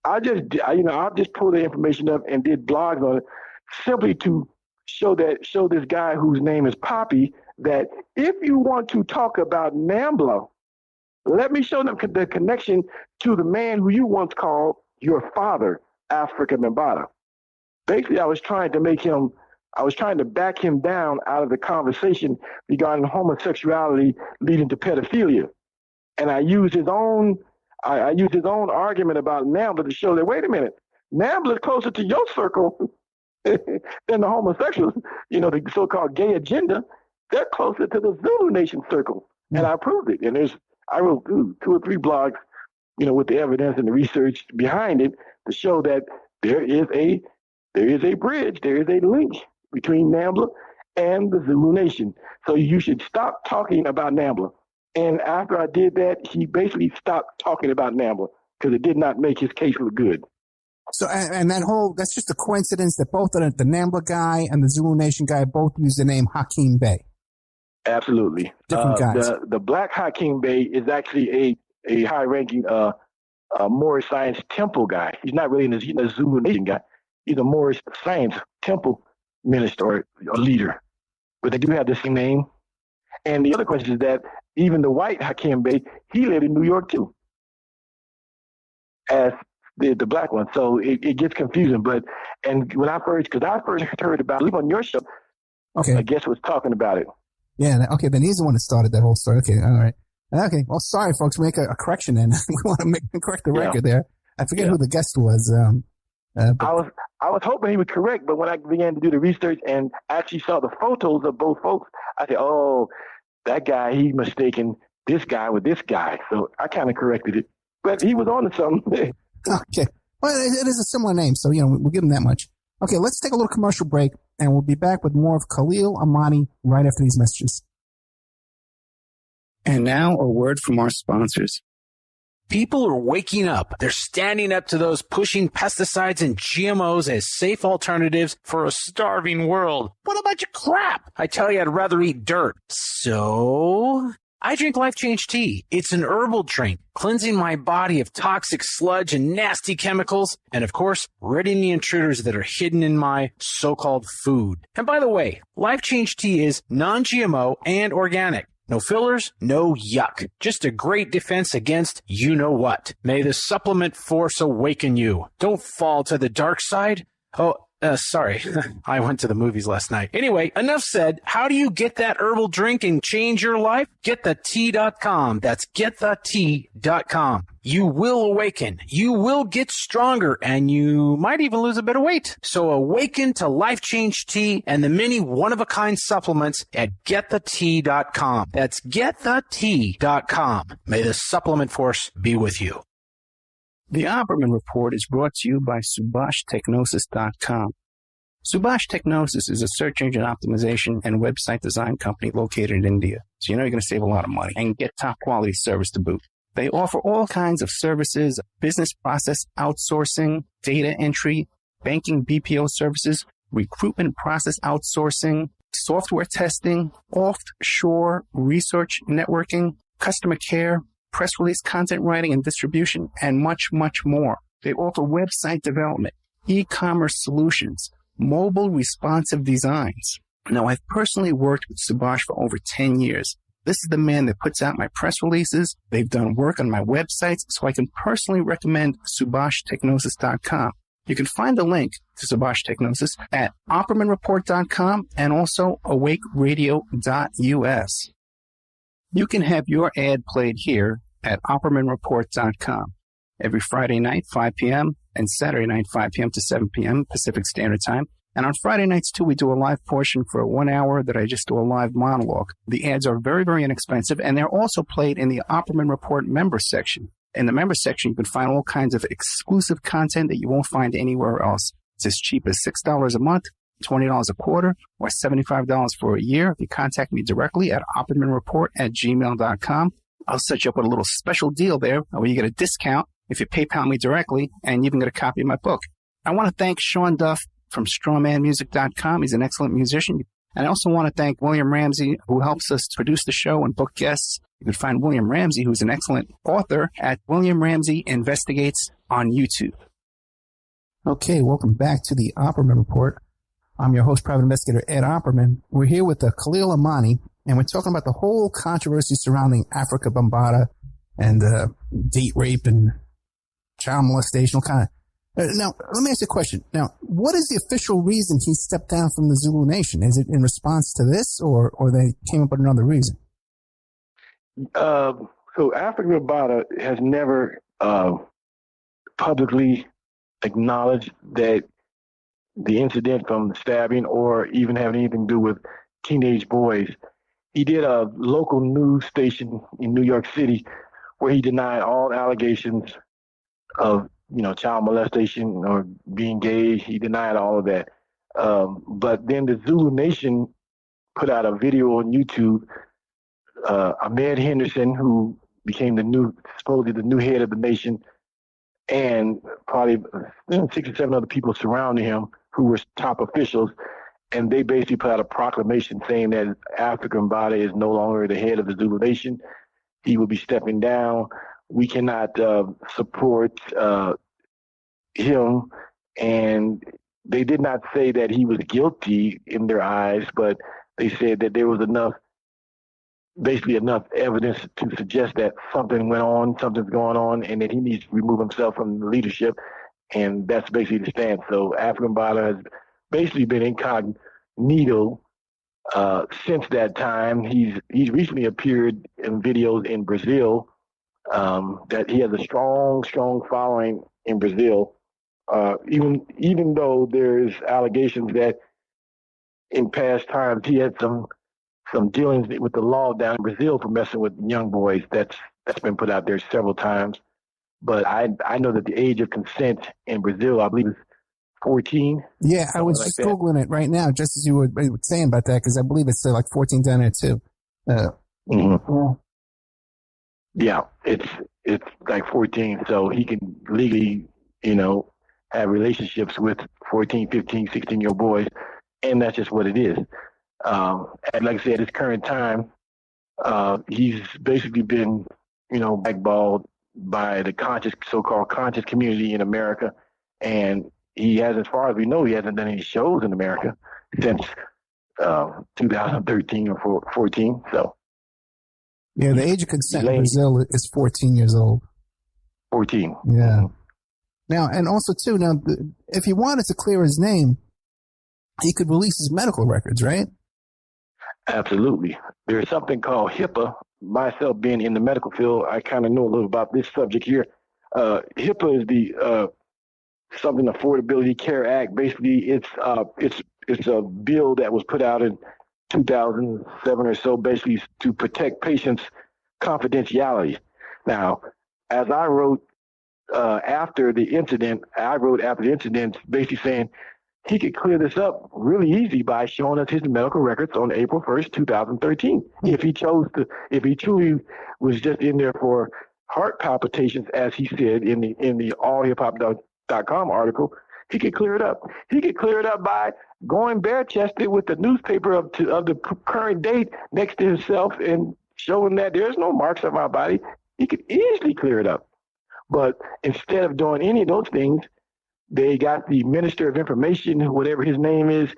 I just pulled the information up and did blogs on it simply to show this guy whose name is Poppy that if you want to talk about NAMBLA, let me show them the connection to the man who you once called your father, Afrika Bambaataa. Basically, I was trying to back him down out of the conversation regarding homosexuality leading to pedophilia. And I used his own argument about NAMBLA to show that, wait a minute, NAMBLA is closer to your circle than the homosexuals, the so-called gay agenda. They're closer to the Zulu Nation circle. And I proved it. And I wrote 2 or 3 blogs, with the evidence and the research behind it to show that there is a bridge, there is a link between NAMBLA and the Zulu Nation. So you should stop talking about NAMBLA. And after I did that, he basically stopped talking about NAMBLA because it did not make his case look good. So, and that's just a coincidence that both the NAMBLA guy and the Zulu Nation guy both use the name Hakim Bey. Absolutely. Different guys. The black Hakim Bey is actually a high-ranking Moorish Science Temple guy. He's not really a Zulu Nation guy. He's a Moorish Science Temple minister or leader. but they do have the same name. And the other question is that even the white Hakim Bey, he lived in New York too, as the black one. So it gets confusing. But and when I first heard about it on your show, okay, I guess was talking about it. Yeah. Okay. Then he's the one that started that whole story. Okay. All right. Okay. Well, sorry, folks. Make a correction then. We want to correct the record there. I forget who the guest was. I was hoping he was correct, but when I began to do the research and actually saw the photos of both folks, I said, "Oh, that guy, he's mistaken this guy with this guy." So I kind of corrected it, but he was on to something. Okay. Well, it is a similar name, so we'll give him that much. Okay, let's take a little commercial break, and we'll be back with more of Khalil Amani right after these messages. And now a word from our sponsors. People are waking up. They're standing up to those pushing pesticides and GMOs as safe alternatives for a starving world. What about your crap? I tell you, I'd rather eat dirt. So I drink Life Change Tea. It's an herbal drink, cleansing my body of toxic sludge and nasty chemicals, and of course, ridding the intruders that are hidden in my so-called food. And by the way, Life Change Tea is non-GMO and organic. No fillers, no yuck. Just a great defense against you-know-what. May the supplement force awaken you. Don't fall to the dark side. Oh, sorry. I went to the movies last night. Anyway, enough said. How do you get that herbal drink and change your life? GetTheTea.com. That's GetTheTea.com. You will awaken. You will get stronger, and you might even lose a bit of weight. So awaken to Life Change Tea and the many one-of-a-kind supplements at GetTheTea.com. That's GetTheTea.com. May the supplement force be with you. The Opperman Report is brought to you by SubhashTechnosis.com. Subash Technosis is a search engine optimization and website design company located in India. So you're going to save a lot of money and get top quality service to boot. They offer all kinds of services, business process outsourcing, data entry, banking BPO services, recruitment process outsourcing, software testing, offshore research networking, customer care, press release content writing and distribution, and much, much more. They offer website development, e-commerce solutions, mobile responsive designs. Now, I've personally worked with Subhash for over 10 years. This is the man that puts out my press releases. They've done work on my websites, so I can personally recommend SubhashTechnosis.com. You can find a link to Subash Technosis at OppermanReport.com and also AwakeRadio.us. You can have your ad played here at OppermanReport.com every Friday night, 5 p.m., and Saturday night, 5 p.m. to 7 p.m. Pacific Standard Time. And on Friday nights, too, we do a live portion for 1 hour that I just do a live monologue. The ads are very, very inexpensive, and they're also played in the Opperman Report member section. In the member section, you can find all kinds of exclusive content that you won't find anywhere else. It's as cheap as $6 a month, $20 a quarter, or $75 for a year. If you contact me directly at oppermanreport@gmail.com, I'll set you up with a little special deal there where you get a discount if you PayPal me directly, and you can get a copy of my book. I want to thank Sean Duff from strawmanmusic.com. He's an excellent musician. And I also want to thank William Ramsey, who helps us produce the show and book guests. You can find William Ramsey, who's an excellent author, at William Ramsey Investigates on YouTube. Okay, welcome back to the Opperman Report. I'm your host, private investigator Ed Opperman. We're here with Khalil Amani, and we're talking about the whole controversy surrounding Afrika Bambaataa and date rape and child molestation, all kind of. Now, let me ask you a question. Now, what is the official reason he stepped down from the Zulu Nation? Is it in response to this, or they came up with another reason? So Afrika Bambaataa has never publicly acknowledged that the incident from the stabbing or even having anything to do with teenage boys. He did a local news station in New York City where he denied all allegations of, child molestation or being gay. He denied all of that. But then the Zulu Nation put out a video on YouTube. Ahmed Henderson, who became supposedly the new head of the nation, and probably 6 or 7 other people surrounding him who were top officials, and they basically put out a proclamation saying that Afrika Bambaataa is no longer the head of the Zulu Nation. He will be stepping down. We cannot support him. And they did not say that he was guilty in their eyes, but they said that there was enough evidence to suggest that something's going on, and that he needs to remove himself from the leadership. And that's basically the stance. So Afrika Bambaataa has basically been incognito since that time. He's recently appeared in videos in Brazil. That he has a strong following in Brazil. Even though there's allegations that in past times he had some dealings with the law down in Brazil for messing with young boys. That's been put out there several times. But I know that the age of consent in Brazil, I believe, is 14. Yeah, I was just Googling it right now, just as you were saying about that, because I believe it's like 14 down there too. Yeah, it's like 14, so he can legally, have relationships with 14, 15, 16-year-old boys, and that's just what it is. And like I said, at his current time, he's basically been, blackballed by the so-called conscious community in America, and he has, as far as we know, he hasn't done any shows in America since 2013 or 14. So. Yeah, the age of consent in Brazil is 14 years old. 14. Yeah. Now, and also, too, if he wanted to clear his name, he could release his medical records, right? Absolutely. There's something called HIPAA. Myself being in the medical field, I kind of know a little about this subject here. HIPAA is the something Affordability Care Act. Basically, it's a bill that was put out in 2007 or so, basically to protect patients' confidentiality. Now, as I wrote after the incident, basically saying he could clear this up really easy by showing us his medical records on April 1st, 2013. If he truly was just in there for heart palpitations, as he said in the allhiphop.com article, he could clear it up. He could clear it up by going bare-chested with the newspaper of the current date next to himself and showing that there's no marks on my body. He could easily clear it up. But instead of doing any of those things, they got the Minister of Information, whatever his name is,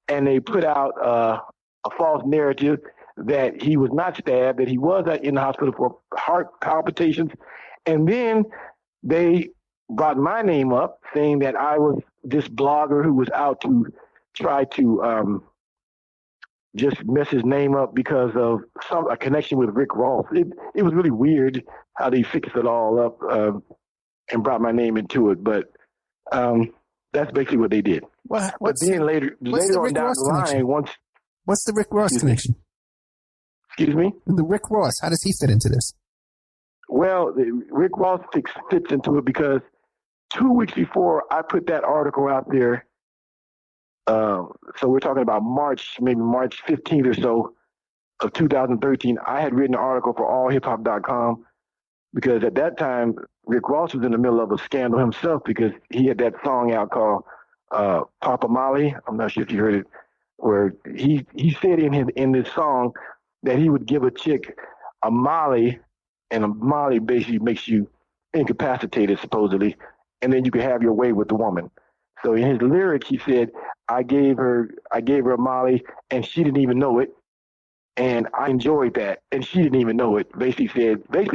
and they put out a false narrative that he was not stabbed, that he was in the hospital for heart palpitations. And then they brought my name up, saying that I was this blogger who was out to try to just mess his name up because of a connection with Rick Ross. It was really weird how they fixed it all up and brought my name into it. But that's basically what they did. But then later on down the line, what's the Rick Ross connection? Excuse me? The Rick Ross, how does he fit into this? Well, Rick Ross fits into it because 2 weeks before I put that article out there, so we're talking about March 15th or so of 2013, I had written an article for allhiphop.com because at that time, Rick Ross was in the middle of a scandal himself because he had that song out called Papa Molly. I'm not sure if you heard it, where he said in this song that he would give a chick a Molly, and a Molly basically makes you incapacitated, supposedly, and then you can have your way with the woman. So in his lyrics, he said, I gave her a Molly, and she didn't even know it. And I enjoyed that, and she didn't even know it. Basically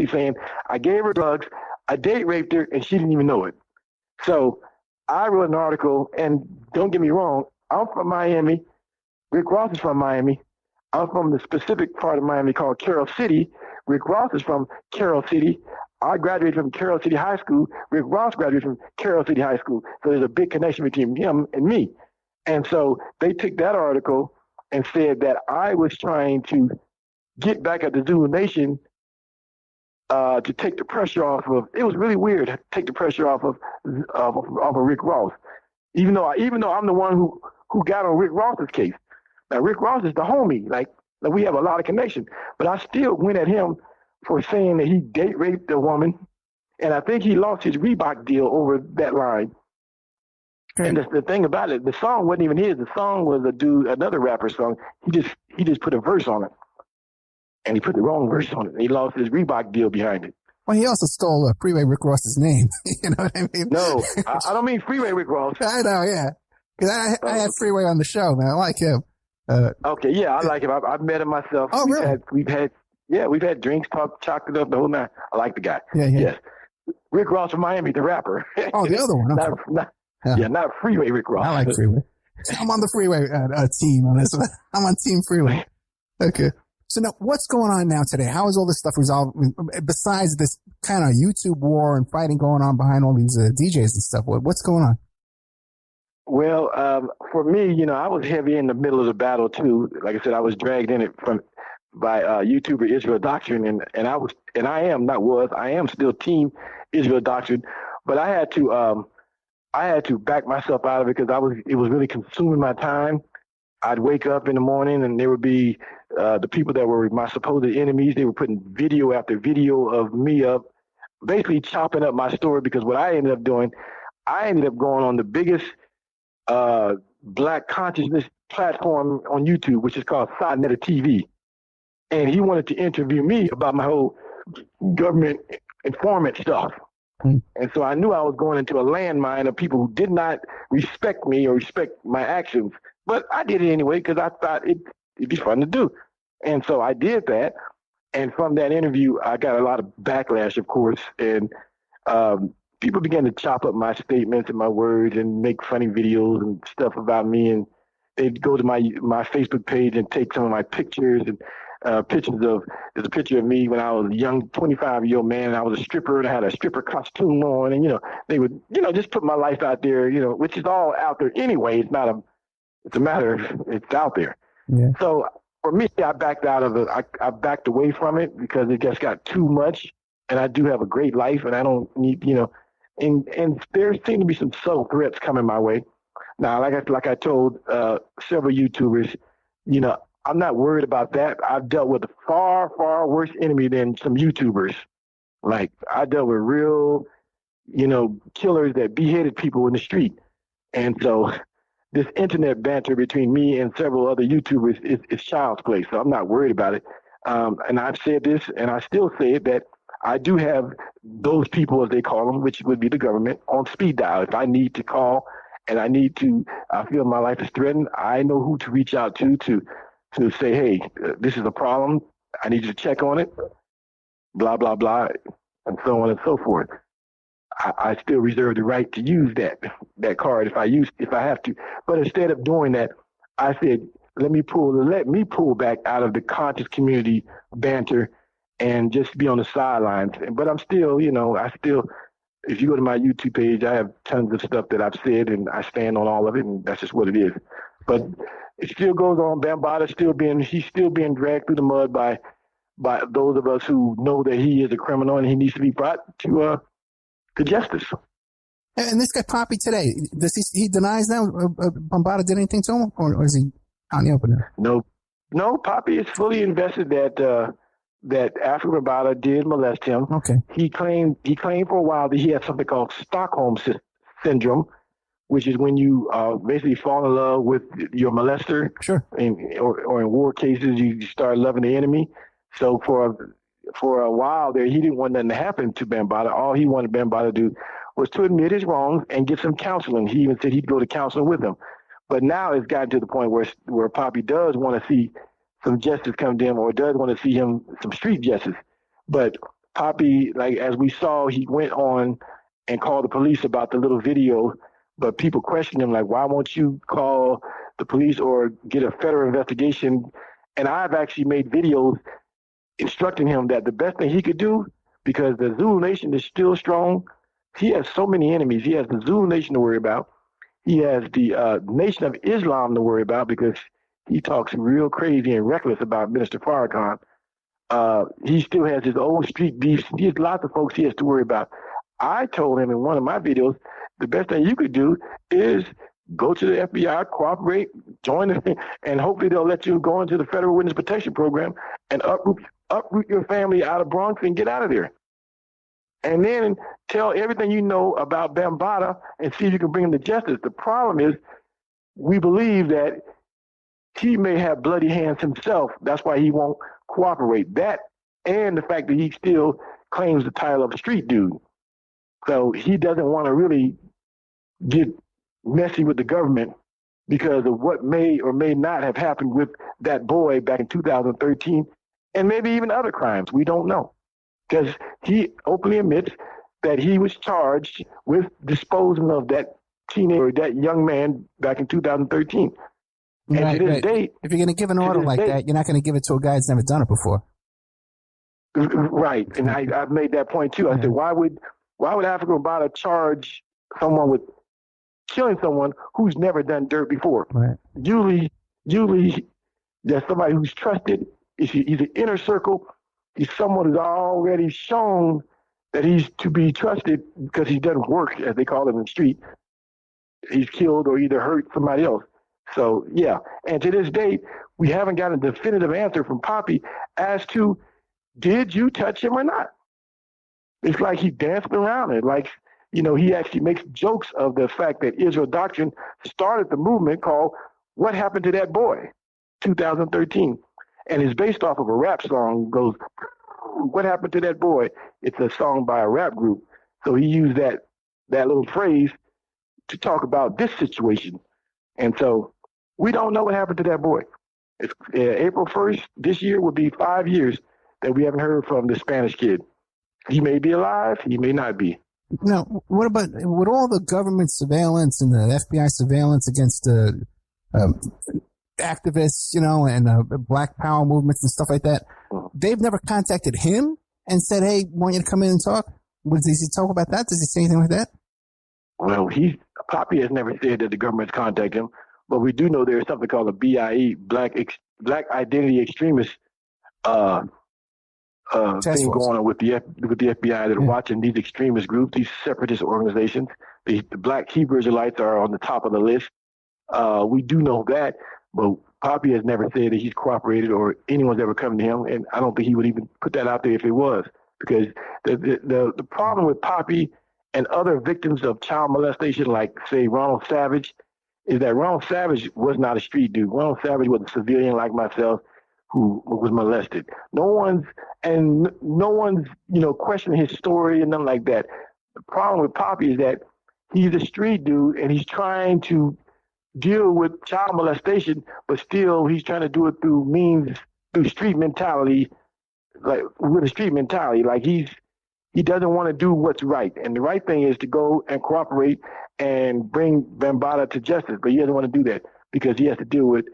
saying, I gave her drugs, I date raped her, and she didn't even know it. So I wrote an article, and don't get me wrong, I'm from Miami. Rick Ross is from Miami. I'm from the specific part of Miami called Carroll City. Rick Ross is from Carroll City. I graduated from Carroll City High School. Rick Ross graduated from Carroll City High School. So there's a big connection between him and me. And so they took that article and said that I was trying to get back at the Zulu Nation to take the pressure off of. It was really weird to take the pressure off of Rick Ross, even though I'm the one who got on Rick Ross's case. Now Rick Ross is the homie, like we have a lot of connection, but I still went at him for saying that he date raped a woman, and I think he lost his Reebok deal over that line. And the thing about it, the song wasn't even his. The song was another rapper's song. He just put a verse on it, and he put the wrong verse on it. And he lost his Reebok deal behind it. Well, he also stole Freeway Rick Ross's name. You know what I mean? No, I don't mean Freeway Rick Ross. I know, yeah, because I had Freeway on the show, man. I like him. Okay, yeah, I like him. I've met him myself. Oh, really? We've had drinks, chopped it up the whole night. I like the guy. Yeah. Yes. Rick Ross from Miami, the rapper. Oh, the other one. Okay. not Freeway Rick Ross. I like Freeway. I'm on the Freeway team on this one. I'm on Team Freeway. Okay. So now, what's going on now today? How is all this stuff resolved? Besides this kind of YouTube war and fighting going on behind all these DJs and stuff, what's going on? Well, for me, I was heavy in the middle of the battle too. Like I said, I was dragged in it by YouTuber Israel Doctrine, and I am still Team Israel Doctrine, but I had to back myself out of it because it was really consuming my time. I'd wake up in the morning and there would be the people that were my supposed enemies. They were putting video after video of me up, basically chopping up my story, because what I ended up doing, I ended up going on the biggest Black consciousness platform on YouTube, which is called Sodnetta TV. And he wanted to interview me about my whole government informant stuff. And so I knew I was going into a landmine of people who did not respect me or respect my actions. But I did it anyway because I thought it'd be fun to do. And so I did that. And from that interview, I got a lot of backlash, of course. And people began to chop up my statements and my words and make funny videos and stuff about me. And they'd go to my Facebook page and take some of my pictures and there's a picture of me when I was a young 25-year-old man, and I was a stripper and I had a stripper costume on, and they would just put my life out there, which is all out there anyway. It's a matter of it's out there. Yeah. So for me, I backed out of it. I backed away from it because it just got too much, and I do have a great life, and I don't need and there seem to be some subtle threats coming my way. Now, like I told several YouTubers, I'm not worried about that. I've dealt with a far, far worse enemy than some YouTubers. Like, I dealt with real, killers that beheaded people in the street. And so this internet banter between me and several other YouTubers is child's play. So I'm not worried about it. And I've said this, and I still say it, that I do have those people, as they call them, which would be the government, on speed dial. If I need to call and I feel my life is threatened, I know who to reach out to say, hey, this is a problem. I need you to check on it, blah, blah, blah, and so on and so forth. I still reserve the right to use that card if I have to. But instead of doing that, I said, let me pull back out of the conscious community banter and just be on the sidelines. But I'm still, if you go to my YouTube page, I have tons of stuff that I've said, and I stand on all of it, and that's just what it is. But it still goes on. Bambaataa he's still being dragged through the mud by those of us who know that he is a criminal and he needs to be brought to justice. And this guy Poppy today, he denies now Bambaataa did anything to him, or is he on the open now? No, Poppy is fully invested that Afrika Bambaataa did molest him. Okay. He claimed for a while that he had something called Stockholm syndrome, which is when you basically fall in love with your molester. Sure. Or in war cases, you start loving the enemy. So for a while there, he didn't want nothing to happen to Bambaataa. All he wanted Bambaataa to do was to admit his wrongs and get some counseling. He even said he'd go to counseling with him. But now it's gotten to the point where Poppy does want to see some justice come to him, or does want to see him some street justice. But Poppy, like as we saw, he went on and called the police about the little video. But people question him, like, why won't you call the police or get a federal investigation? And I've actually made videos instructing him that the best thing he could do, because the Zulu Nation is still strong. He has so many enemies. He has the Zulu Nation to worry about. He has the Nation of Islam to worry about, because he talks real crazy and reckless about Minister Farrakhan. He still has his old street beefs. He has lots of folks he has to worry about. I told him in one of my videos, the best thing you could do is go to the FBI, cooperate, join them, and hopefully they'll let you go into the Federal Witness Protection Program and uproot your family out of Bronx and get out of there. And then tell everything you know about Bambaataa and see if you can bring him to justice. The problem is we believe that he may have bloody hands himself. That's why he won't cooperate. That and the fact that he still claims the title of a street dude. So he doesn't want to really get messy with the government because of what may or may not have happened with that boy back in 2013, and maybe even other crimes. We don't know, because he openly admits that he was charged with disposing of that teenager, that young man, back in 2013. And right, to this date, if you're going to give an order like that, you're not going to give it to a guy that's never done it before. Right, and I've made that point too. I said, why would Afrika Bambaataa charge someone with killing someone who's never done dirt before? Right. Usually, there's somebody who's trusted. He's an inner circle. He's someone who's already shown that he's to be trusted because he's done work, as they call it in the street. He's killed or either hurt somebody else. So, yeah. And to this date, we haven't got a definitive answer from Poppy as to, did you touch him or not? It's like he danced around it. Like, he actually makes jokes of the fact that Israel Doctrine started the movement called What Happened to That Boy, 2013. And it's based off of a rap song, goes, What Happened to That Boy? It's a song by a rap group. So he used that little phrase to talk about this situation. And so we don't know what happened to that boy. It's, April 1st this year will be 5 years that we haven't heard from the Spanish kid. He may be alive. He may not be. Now, what about with all the government surveillance and the FBI surveillance against activists, and Black Power movements and stuff like that? They've never contacted him and said, "Hey, want you to come in and talk?" Does he talk about that? Does he say anything like that? Well, Poppy has never said that the government's contacted him, but we do know there's something called a BIE, Black Identity Extremist thing going on with the FBI that are watching these extremist groups, these separatist organizations. The Black Hebrew Israelites are on the top of the list. We do know that, but Poppy has never said that he's cooperated or anyone's ever come to him, and I don't think he would even put that out there if it was, because the problem with Poppy and other victims of child molestation, like, say, Ronald Savage, is that Ronald Savage was not a street dude. Ronald Savage was a civilian like myself who was molested. No one's questioning his story and nothing like that. The problem with Poppy is that he's a street dude and he's trying to deal with child molestation, but still he's trying to do it through street mentality, like with a street mentality. Like he doesn't want to do what's right. And the right thing is to go and cooperate and bring Bambaataa to justice. But he doesn't want to do that because he has to deal with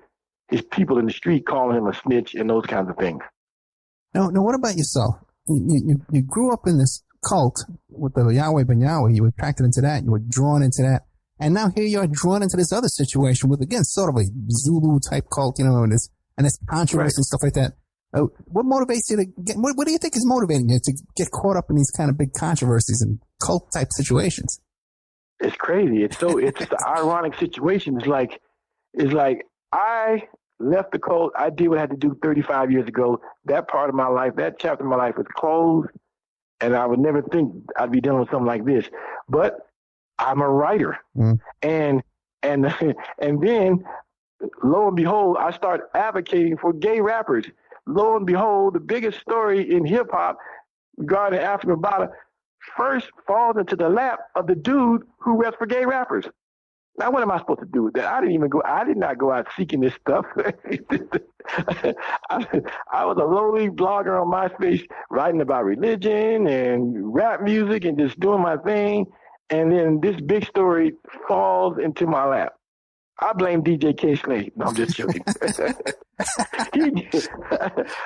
his people in the street calling him a snitch and those kinds of things. Now, what about yourself? You grew up in this cult with the Yahweh Ben Yahweh. You were attracted into that. You were drawn into that. And now here you are drawn into this other situation with, again, sort of a Zulu type cult, and this controversy and stuff like that. What motivates you to get, what do you think is motivating you to get caught up in these kind of big controversies and cult type situations? It's crazy. It's an ironic situation. It's like I left the cult. I did what I had to do 35 years ago. That part of my life, that chapter of my life was closed, and I would never think I'd be dealing with something like this. But I'm a writer. And then lo and behold, I start advocating for gay rappers. Lo and behold, the biggest story in hip hop regarding Afrika Bambaataa first falls into the lap of the dude who reps for gay rappers. Now, what am I supposed to do with that? I did not go out seeking this stuff. I was a lowly blogger on MySpace writing about religion and rap music and just doing my thing. And then this big story falls into my lap. I blame DJ K-Slade. No, I'm just joking.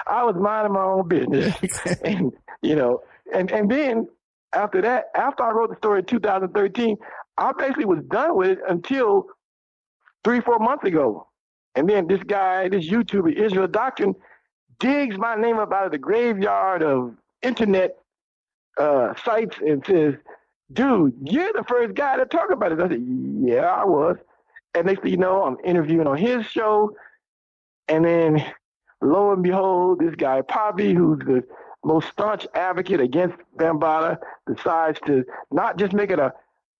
I was minding my own business. And, and then after that, after I wrote the story in 2013, I basically was done with it until 3-4 months ago. And then this guy, this YouTuber, Israel Doctrine, digs my name up out of the graveyard of internet sites and says, "Dude, you're the first guy to talk about it." I said, "Yeah, I was." And next thing you know, I'm interviewing on his show. And then lo and behold, this guy, Poppy, who's the most staunch advocate against Bambaataa, decides to not just make it a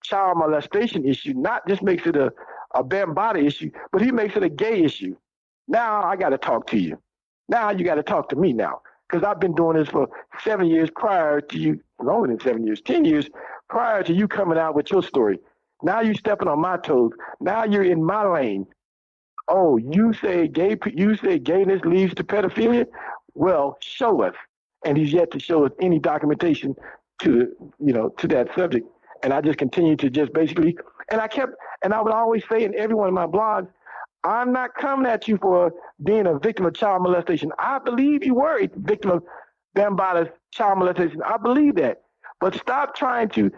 child molestation issue, not just makes it a Bambaataa issue, but he makes it a gay issue. Now I got to talk to you. Now you got to talk to me now, because I've been doing this for 7 years prior to you, longer than 7 years, 10 years prior to you coming out with your story. Now you're stepping on my toes. Now you're in my lane. oh, you say gayness leads to pedophilia? Well, show us. And he's yet to show us any documentation to that subject. And I just continued to just basically, and I would always say in every one of my blogs, I'm not coming at you for being a victim of child molestation. I believe you were a victim of Bambaata's child molestation. I believe that. But stop trying to,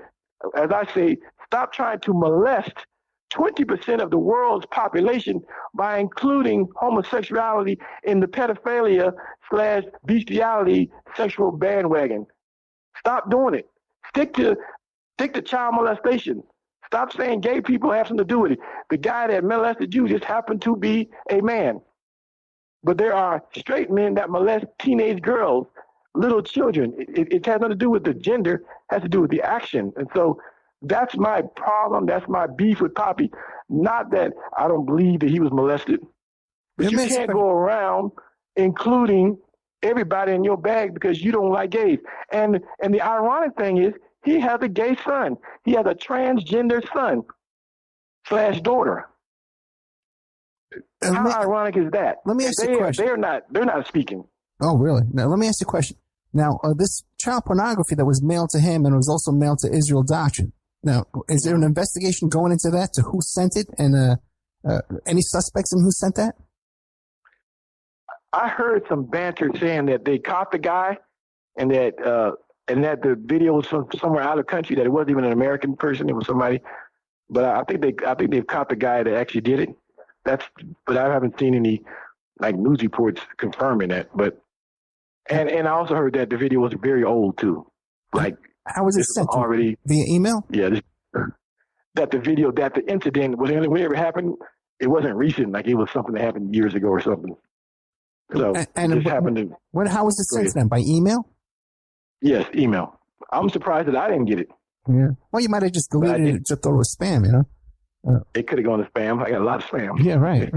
as I say, stop trying to molest 20% of the world's population by including homosexuality in the pedophilia/bestiality sexual bandwagon. Stop doing it. Stick to child molestation. Stop saying gay people have something to do with it. The guy that molested you just happened to be a man. But there are straight men that molest teenage girls, little children. It has nothing to do with the gender, it has to do with the action. And so that's my problem. That's my beef with Poppy. Not that I don't believe that he was molested. But you can't go around including everybody in your bag because you don't like gays. And the ironic thing is, he has a gay son. He has a transgender son / daughter. How ironic is that? Let me ask you a question. They're not speaking. Oh, really? Now, let me ask you a question. Now, this child pornography that was mailed to him and was also mailed to Israel Doctrine. Now, is there an investigation going into that, to who sent it, and any suspects in who sent that? I heard some banter saying that they caught the guy and that the video was from somewhere out of the country, that it wasn't even an American person, it was somebody. But I think they've caught the guy that actually did it. But I haven't seen any news reports confirming that. But and I also heard that the video was very old too. How was it sent? Already via email? Yeah, that the incident, whenever it happened, it wasn't recent. It was something that happened years ago or something. So it just happened to. How was it sent then? By email? Yes, email. I'm surprised that I didn't get it. Yeah. Well, you might have just deleted it to go to spam, It could have gone to spam. I got a lot of spam. Yeah, right.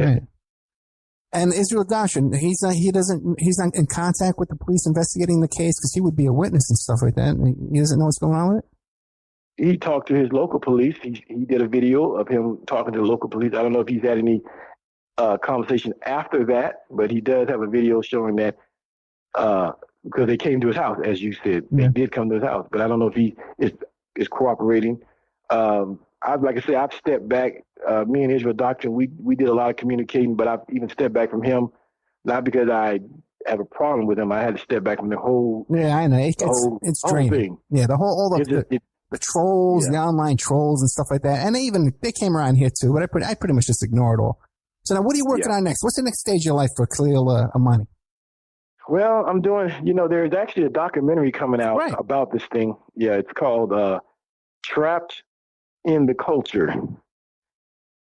And Israel Doctrine, he's not in contact with the police investigating the case because he would be a witness and stuff like that. He doesn't know what's going on with it? He talked to his local police. He did a video of him talking to the local police. I don't know if he's had any conversation after that, but he does have a video showing that because they came to his house, as you said. They did come to his house, but I don't know if he is cooperating. Like I said, I've stepped back. Me and Israel Doctrine, we did a lot of communicating, but I've even stepped back from him, not because I have a problem with him. I had to step back from the whole. Yeah, I know. It's draining. Thing. Yeah, the trolls, the online trolls and stuff like that. And they came around here too, but I pretty much just ignored all. So now what are you working on next? What's the next stage of your life for Khalil Amani? Well, I'm doing, there's actually a documentary coming out about this thing. Yeah, it's called Trapped in the Culture.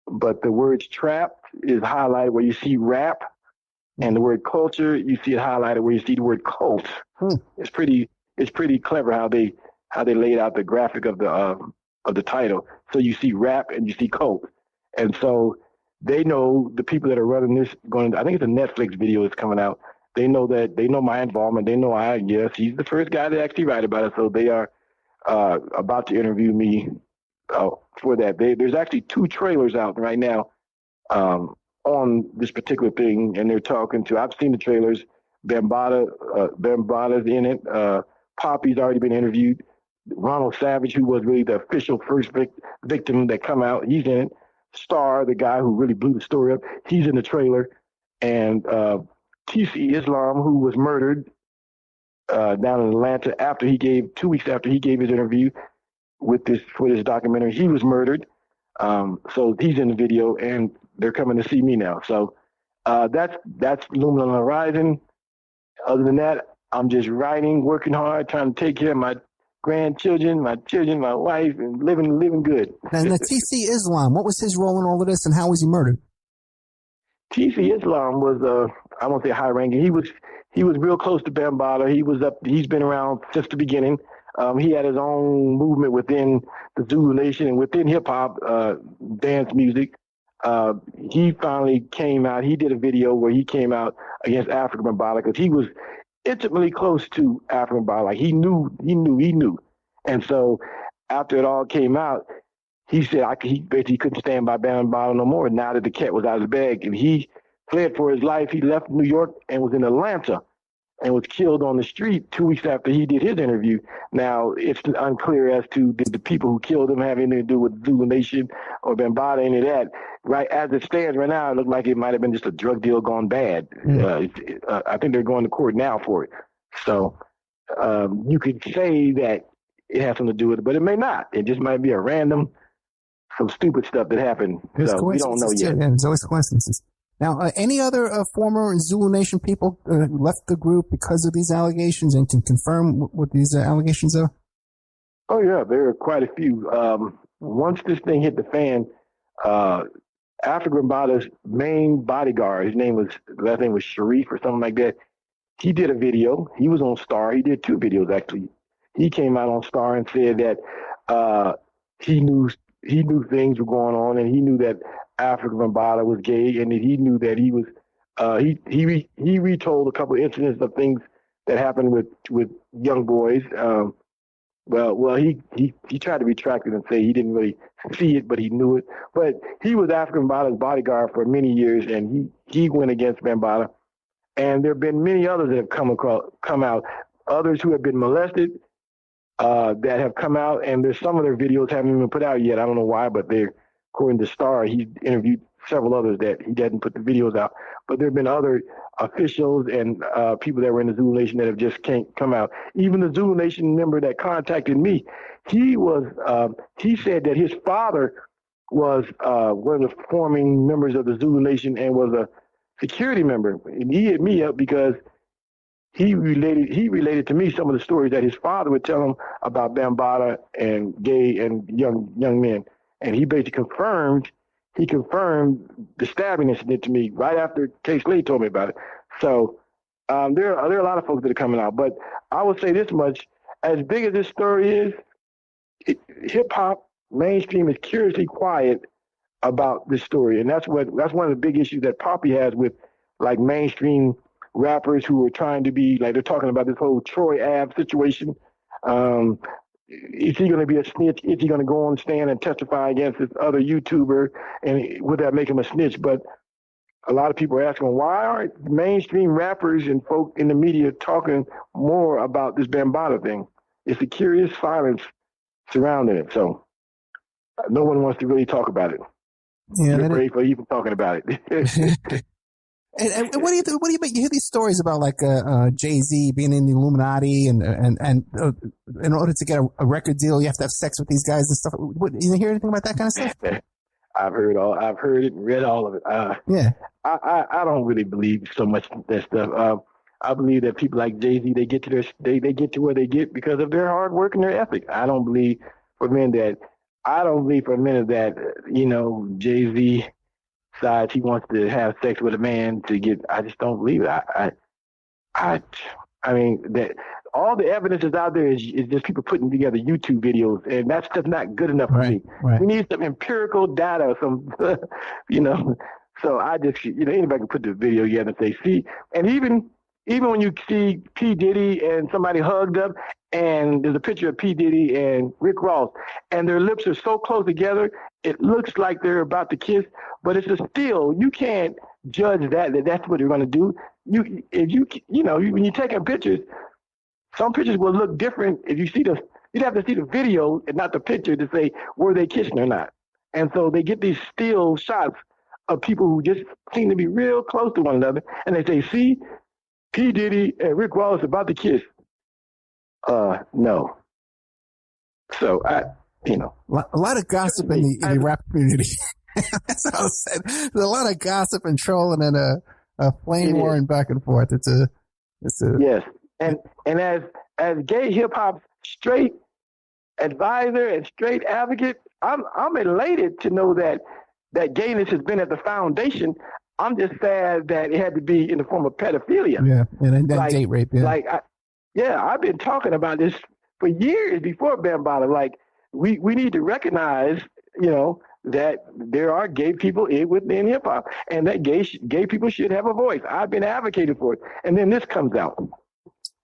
But the word trapped is highlighted where you see rap, and the word culture, you see it highlighted where you see the word cult. It's pretty clever how they laid out the graphic of the title. So you see rap and you see cult. And so they know, the people that are running this, I think it's a Netflix video that's coming out. They know my involvement. They know he's the first guy to actually write about it. So they are about to interview me for that. There's actually 2 trailers out right now on this particular thing, and they're talking to. I've seen the trailers. Bambaata's in it. Poppy's already been interviewed. Ronald Savage, who was really the official first victim that come out, he's in it. Star, the guy who really blew the story up, he's in the trailer. And TC Islam, who was murdered down in Atlanta 2 weeks after he gave his interview for this documentary, he was murdered. So he's in the video, and they're coming to see me now. So that's looming on the horizon. Other than that, I'm just writing, working hard, trying to take care of my grandchildren, my wife, and living good. And the TC Islam, what was his role in all of this, and how was he murdered? TC Islam was I won't say high ranking. He was real close to Bambaata. He's been around since the beginning. He had his own movement within the Zulu Nation and within hip hop, dance music. He finally came out. He did a video where he came out against Afrika Bambaataa because he was intimately close to Afrika Bambaataa. Like he knew. And so after it all came out, he said he basically couldn't stand by Bambaataa no more now that the cat was out of the bag. And he fled for his life. He left New York and was in Atlanta and was killed on the street 2 weeks after he did his interview. Now, it's unclear as to did the people who killed him have anything to do with Zulu Nation or Bambaataa, any of that. Right as it stands right now, it looked like it might have been just a drug deal gone bad. I think they're going to court now for it. So you could say that it has something to do with it, but it may not. It just might be a random, some stupid stuff that happened. So we don't know yet. Yeah, there's always coincidences. Now, any other former Zulu Nation people left the group because of these allegations and can confirm what these allegations are? Oh, yeah, there are quite a few. Once this thing hit the fan, Afrika Bambaataa's main bodyguard, his last name was Sharif or something like that. He did a video. He was on Star. He did 2 videos, actually. He came out on Star and said that he knew things were going on, and he knew that Afrika Bambaataa was gay, and that he knew that he was. He retold a couple of incidents of things that happened with young boys. Well, he tried to retract it and say he didn't really see it, but he knew it. But he was Afrika Bambaataa's bodyguard for many years, and he went against Bambaataa. And there have been many others that have come out, others who have been molested that have come out, and there's some of their videos haven't even been put out yet. I don't know why, but according to Star, he interviewed several others that he doesn't put the videos out. But there have been other officials and people that were in the Zulu Nation that have just can't come out. Even the Zulu Nation member that contacted me, he said that his father was one of the forming members of the Zulu Nation and was a security member. And he hit me up because he related to me some of the stories that his father would tell him about Bambaataa and gay and young men. And he basically confirmed the stabbing incident to me right after Case Lee told me about it. So there are a lot of folks that are coming out. But I would say this much: as big as this story is, hip hop mainstream is curiously quiet about this story, and that's one of the big issues that Poppy has with like mainstream rappers who are trying to be like, they're talking about this whole Troy Ave situation. Is he going to be a snitch? Is he going to go on stand and testify against this other YouTuber? And would that make him a snitch? But a lot of people are asking, why aren't mainstream rappers and folk in the media talking more about this Bambaataa thing? It's a curious silence surrounding it. So no one wants to really talk about it. Yeah, they're afraid for even talking about it. And what do you make? You hear these stories about like Jay-Z being in the Illuminati and in order to get a record deal, you have to have sex with these guys and stuff. You hear anything about that kind of stuff? I've heard it and read all of it. Yeah. I don't really believe so much that stuff. I believe that people like Jay-Z, they get to where they get because of their hard work and their ethic. I don't believe for a minute that, Jay-Z decides he wants to have sex with a man to get. I just don't believe it. I mean that all the evidence is out there is just people putting together YouTube videos, and that's just not good enough for me. Right. We need some empirical data, some, So I just, anybody can put the video together and say, see, and even when you see P. Diddy and somebody hugged up, and there's a picture of P. Diddy and Rick Ross, and their lips are so close together, it looks like they're about to kiss, but it's a still. You can't judge that's what they're going to do. When you're taking pictures, some pictures will look different. If you see you'd have to see the video and not the picture to say, were they kissing or not? And so they get these still shots of people who just seem to be real close to one another, and they say, see, P. Diddy and Rick Ross about to kiss. No. So a lot of gossip in the rap community. That's what I said. There's a lot of gossip and trolling and a flame warring back and forth. It's a yes. And as gay hip hop's straight advisor and straight advocate, I'm elated to know that gayness has been at the foundation. I'm just sad that it had to be in the form of pedophilia. Yeah, and that date rape. Yeah. I've been talking about this for years before Bambaataa. Like, we need to recognize, that there are gay people within hip hop, and that gay people should have a voice. I've been advocating for it, and then this comes out.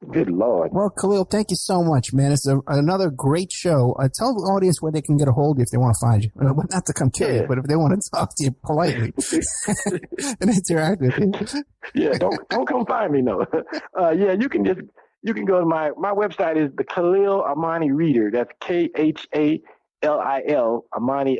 Good Lord. Well, Khalil, thank you so much, man. It's another great show. Tell the audience where they can get a hold of you if they want to find you. Not to come kill you, but if they want to talk to you politely and interact with you. Yeah, don't come find me, no. Yeah, you can go to my website is the Khalil Amani Reader. That's Khalil Amani Amani,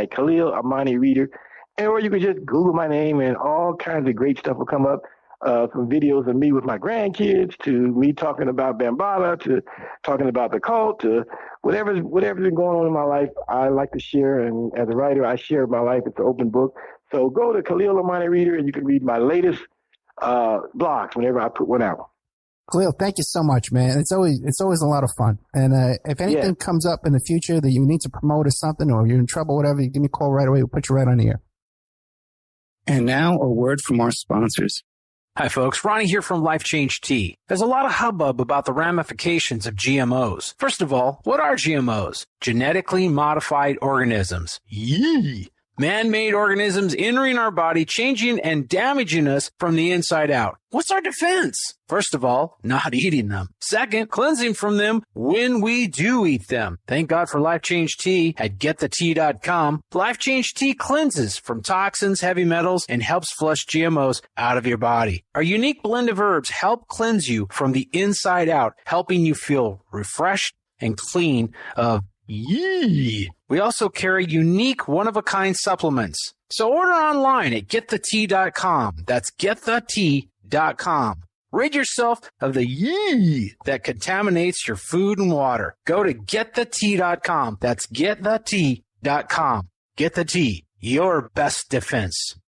Khalil Amani Reader. Or you can just Google my name and all kinds of great stuff will come up. From videos of me with my grandkids to me talking about Bambaataa to talking about the cult to whatever's been going on in my life, I like to share. And as a writer, I share my life. It's an open book. So go to Khalil Amani Reader and you can read my latest blogs whenever I put one out. Khalil, thank you so much, man. It's always a lot of fun. And if anything comes up in the future that you need to promote or something, or you're in trouble, whatever, you give me a call right away. We'll put you right on the air. And now a word from our sponsors. Hi, folks. Ronnie here from Life Change Tea. There's a lot of hubbub about the ramifications of GMOs. First of all, what are GMOs? Genetically modified organisms. Yee! Man-made organisms entering our body, changing and damaging us from the inside out. What's our defense? First of all, not eating them. Second, cleansing from them when we do eat them. Thank God for Life Change Tea at getthetea.com. Life Change Tea cleanses from toxins, heavy metals, and helps flush GMOs out of your body. Our unique blend of herbs help cleanse you from the inside out, helping you feel refreshed and clean of yee. We also carry unique one-of-a-kind supplements. So order online at getthetea.com. That's getthetea.com. Rid yourself of the yee that contaminates your food and water. Go to getthetea.com. That's getthetea.com. Get the tea, your best defense.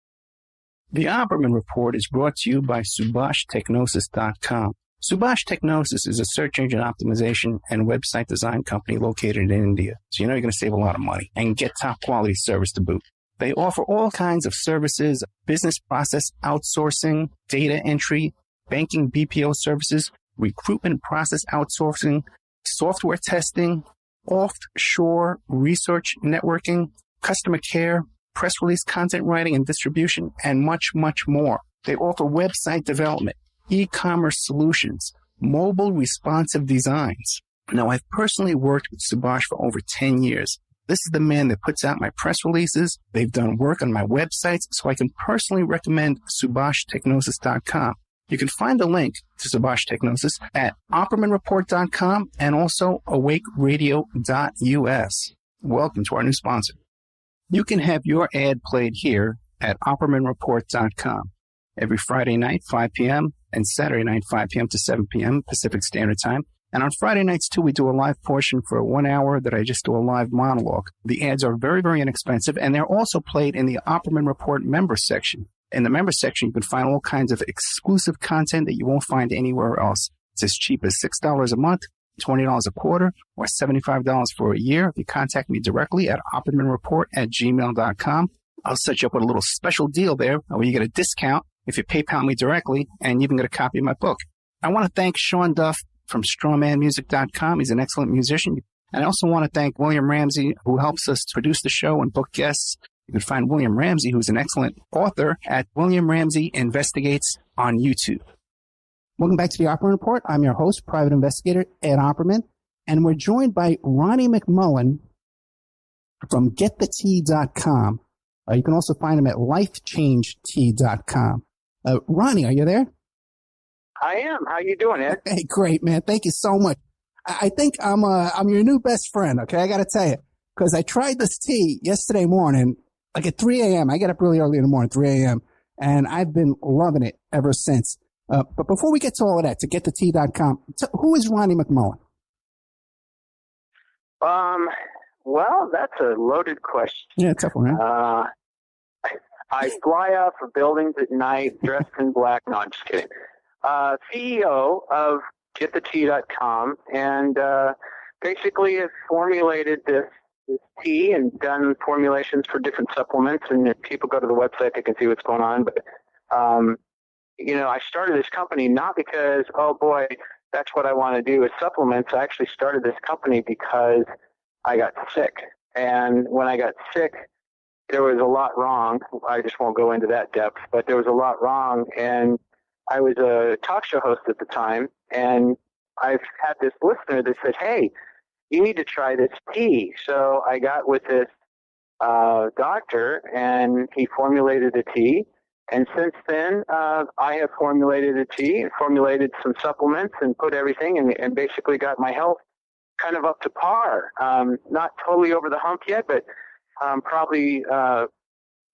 The Opperman Report is brought to you by SubhashTechnosis.com. Subash Technosis is a search engine optimization and website design company located in India. So you know you're going to save a lot of money and get top quality service to boot. They offer all kinds of services, business process outsourcing, data entry, banking BPO services, recruitment process outsourcing, software testing, offshore research networking, customer care, press release content writing and distribution, and much, much more. They offer website development, e-commerce solutions, mobile responsive designs. Now, I've personally worked with Subhash for over 10 years. This is the man that puts out my press releases. They've done work on my websites, so I can personally recommend SubhashTechnosis.com. You can find the link to Subash Technosis at OppermanReport.com and also AwakeRadio.us. Welcome to our new sponsor. You can have your ad played here at OppermanReport.com. Every Friday night, 5 p.m., and Saturday night, 5 p.m. to 7 p.m. Pacific Standard Time. And on Friday nights, too, we do a live portion for 1 hour that I just do a live monologue. The ads are very, very inexpensive, and they're also played in the Opperman Report member section. In the member section, you can find all kinds of exclusive content that you won't find anywhere else. It's as cheap as $6 a month, $20 a quarter, or $75 for a year. If you contact me directly at oppermanreport@gmail.com, I'll set you up with a little special deal there where you get a discount if you PayPal me directly, and you even get a copy of my book. I want to thank Sean Duff from strawmanmusic.com. He's an excellent musician. And I also want to thank William Ramsey, who helps us produce the show and book guests. You can find William Ramsey, who's an excellent author, at William Ramsey Investigates on YouTube. Welcome back to the Opperman Report. I'm your host, private investigator Ed Opperman, and we're joined by Ronnie McMullen from getthetea.com. You can also find him at lifechangetea.com. Ronnie, are you there? I am. How you doing, Ed? Hey, great, man. Thank you so much. I think I'm your new best friend. Okay, I got to tell you, because I tried this tea yesterday morning, like at 3 a.m. I get up really early in the morning, 3 a.m., and I've been loving it ever since. But before we get to all of that, to getthetea.com, who is Ronnie McMullen? Well, that's a loaded question. Yeah, tough one, huh? I fly out for buildings at night, dressed in black. No, I'm just kidding. CEO of getthetea.com, and basically have formulated this tea and done formulations for different supplements. And if people go to the website, they can see what's going on. But I started this company not because, oh boy, that's what I want to do is supplements. I actually started this company because I got sick. And when I got sick, there was a lot wrong. I just won't go into that depth, but there was a lot wrong. And I was a talk show host at the time, and I've had this listener that said, "Hey, you need to try this tea." So I got with this doctor, and he formulated a tea. And since then, I have formulated a tea and formulated some supplements and put everything and basically got my health kind of up to par. Not totally over the hump yet, but probably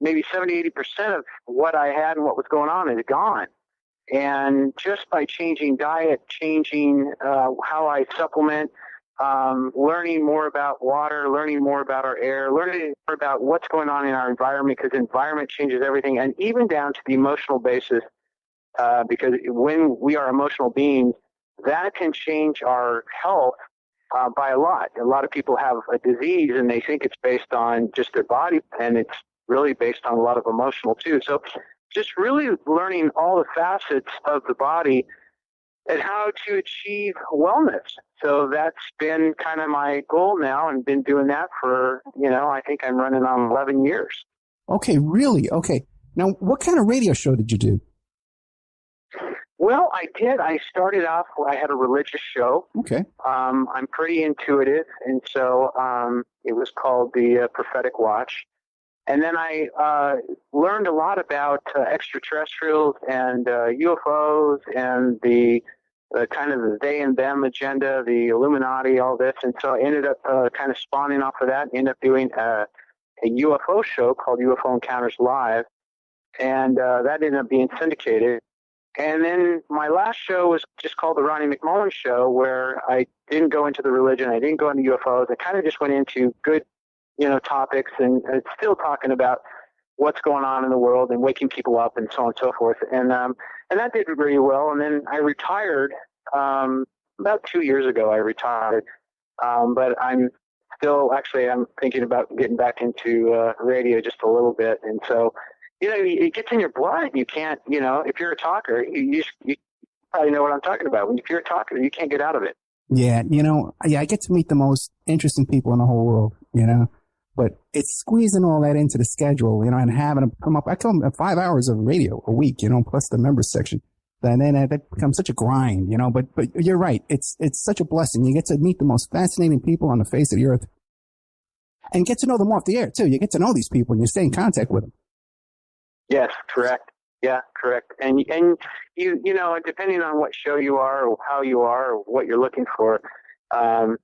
maybe 70, 80% of what I had and what was going on is gone. And just by changing diet, changing how I supplement, learning more about water, learning more about our air, learning more about what's going on in our environment, because environment changes everything, and even down to the emotional basis, because when we are emotional beings, that can change our health by a lot. A lot of people have a disease, and they think it's based on just their body, and it's really based on a lot of emotional too. So just really learning all the facets of the body and how to achieve wellness. So that's been kind of my goal now, and been doing that for, I think I'm running on 11 years. Okay, really? Okay. Now, what kind of radio show did you do? Well, I did. I started off, I had a religious show. Okay. I'm pretty intuitive, and so it was called the Prophetic Watch. And then I learned a lot about extraterrestrials and UFOs and the kind of the they and them agenda, the Illuminati, all this. And so I ended up kind of spawning off of that, ended up doing a UFO show called UFO Encounters Live. And that ended up being syndicated. And then my last show was just called the Ronnie McMullen Show, where I didn't go into the religion. I didn't go into UFOs. I kind of just went into good topics, and it's still talking about what's going on in the world and waking people up and so on and so forth. And that did really well. And then I retired, about 2 years ago I retired. But I'm thinking about getting back into radio just a little bit. And so, it gets in your blood. You can't, if you're a talker, you probably know what I'm talking about. If you're a talker, you can't get out of it. Yeah, I get to meet the most interesting people in the whole world, but it's squeezing all that into the schedule, and having them come up. I tell them 5 hours of radio a week, plus the members section. And then that becomes such a grind, but you're right. It's such a blessing. You get to meet the most fascinating people on the face of the earth and get to know them off the air too. You get to know these people and you stay in contact with them. Yes, correct. Yeah, correct. And you depending on what show you are or how you are or what you're looking for,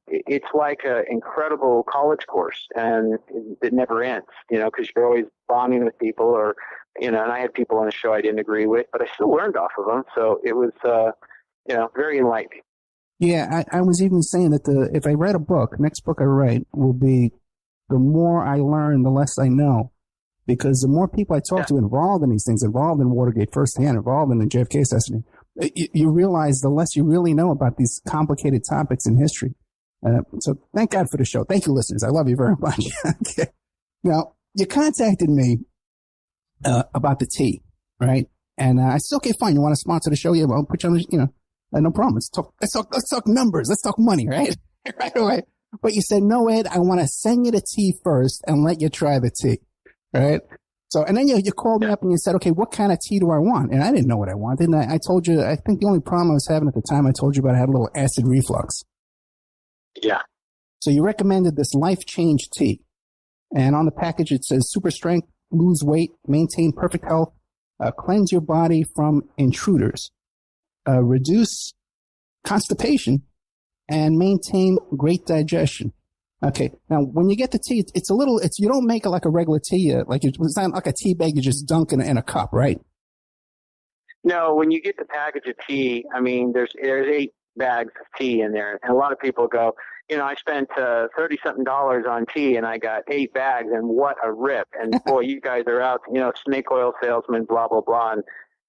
it's like an incredible college course, and it never ends, because you're always bonding with people, or, and I had people on the show I didn't agree with, but I still learned off of them. So it was, very enlightening. Yeah, I was even saying that if I read a book, next book I write will be the more I learn, the less I know. Because the more people I talk to involved in these things, involved in Watergate firsthand, involved in the JFK assassination, you realize the less you really know about these complicated topics in history. So thank God for the show. Thank you, listeners. I love you very much. Okay. Now, you contacted me about the tea, right? And I said, okay, fine. You want to sponsor the show? Yeah, well, I'll put you on, no problem. Let's talk numbers. Let's talk money, right? Right away. But you said, no, Ed, I want to send you the tea first and let you try the tea. Right. So, and then you called me up and you said, okay, what kind of tea do I want? And I didn't know what I wanted. And I told you, I think the only problem I was having at the time, I told you about, I had a little acid reflux. Yeah. So you recommended this Life Change tea. And on the package, it says super strength, lose weight, maintain perfect health, cleanse your body from intruders, reduce constipation, and maintain great digestion. Okay. Now, when you get the tea, you don't make it like a regular tea, it's not like a tea bag you just dunk in a cup, right? No, when you get the package of tea, I mean, there's 8 bags of tea in there. And a lot of people go, I spent $30-something on tea and I got 8 bags, and what a rip. And boy, you guys are out, snake oil salesmen, blah, blah, blah. And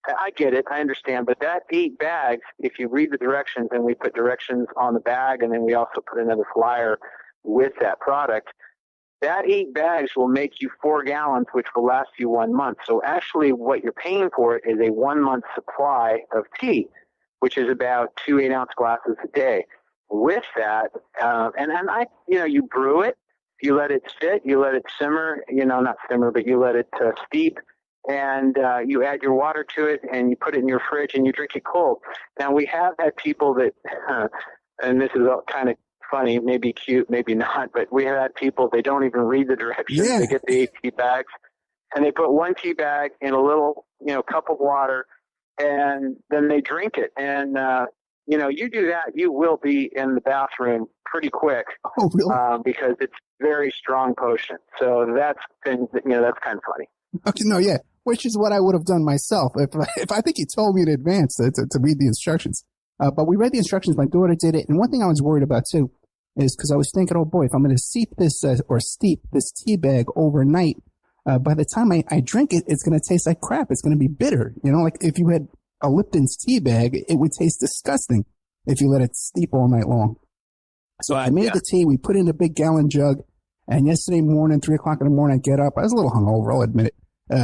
I get it. I understand. But that 8 bags, if you read the directions, and we put directions on the bag, and then we also put another flyer with that product, that 8 bags will make you 4 gallons, which will last you 1 month. So actually what you're paying for is a 1 month supply of tea, which is about 2 8-ounce glasses a day. With that, you brew it, you let it sit, you let it simmer, not simmer, but you let it steep, and you add your water to it, and you put it in your fridge, and you drink it cold. Now, we have had people that, and this is all kind of funny, maybe cute, maybe not, but we have had people, they don't even read the directions. Yeah. They get the 8 tea bags, and they put 1 tea bag in a little, cup of water, and then they drink it. And, you do that, you will be in the bathroom pretty quick. Oh, really? Because it's very strong potion. So that's kind of funny. Okay, no, yeah, which is what I would have done myself if I think you told me in advance to read the instructions. But we read the instructions. My daughter did it, and one thing I was worried about too is because I was thinking, oh boy, if I'm going to steep this tea bag overnight, by the time I drink it, it's going to taste like crap. It's going to be bitter. Like if you had a Lipton's tea bag, it would taste disgusting if you let it steep all night long. So I made the tea. We put it in a big gallon jug. And yesterday morning, 3:00 in the morning, I get up. I was a little hungover, I'll admit it.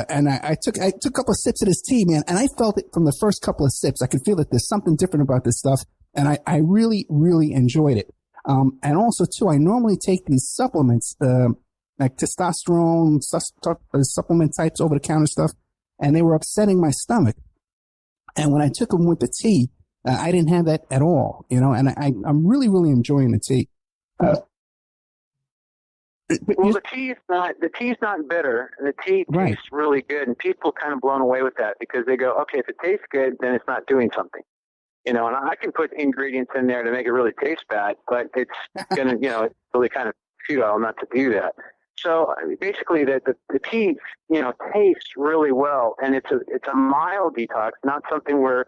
And I took a couple of sips of this tea, man. And I felt it from the first couple of sips. I could feel that there's something different about this stuff. And I really, really enjoyed it. And also too, I normally take these supplements, like testosterone supplement types, over the counter stuff. And they were upsetting my stomach. And when I took them with the tea, I didn't have that at all, and I'm really, really enjoying the tea. Well, the tea's not bitter. The tea tastes really good, and people are kind of blown away with that because they go, okay, if it tastes good, then it's not doing something. And I can put ingredients in there to make it really taste bad, but it's gonna, it's really kind of futile not to do that. So basically, the tea, tastes really well, and it's a mild detox, not something where,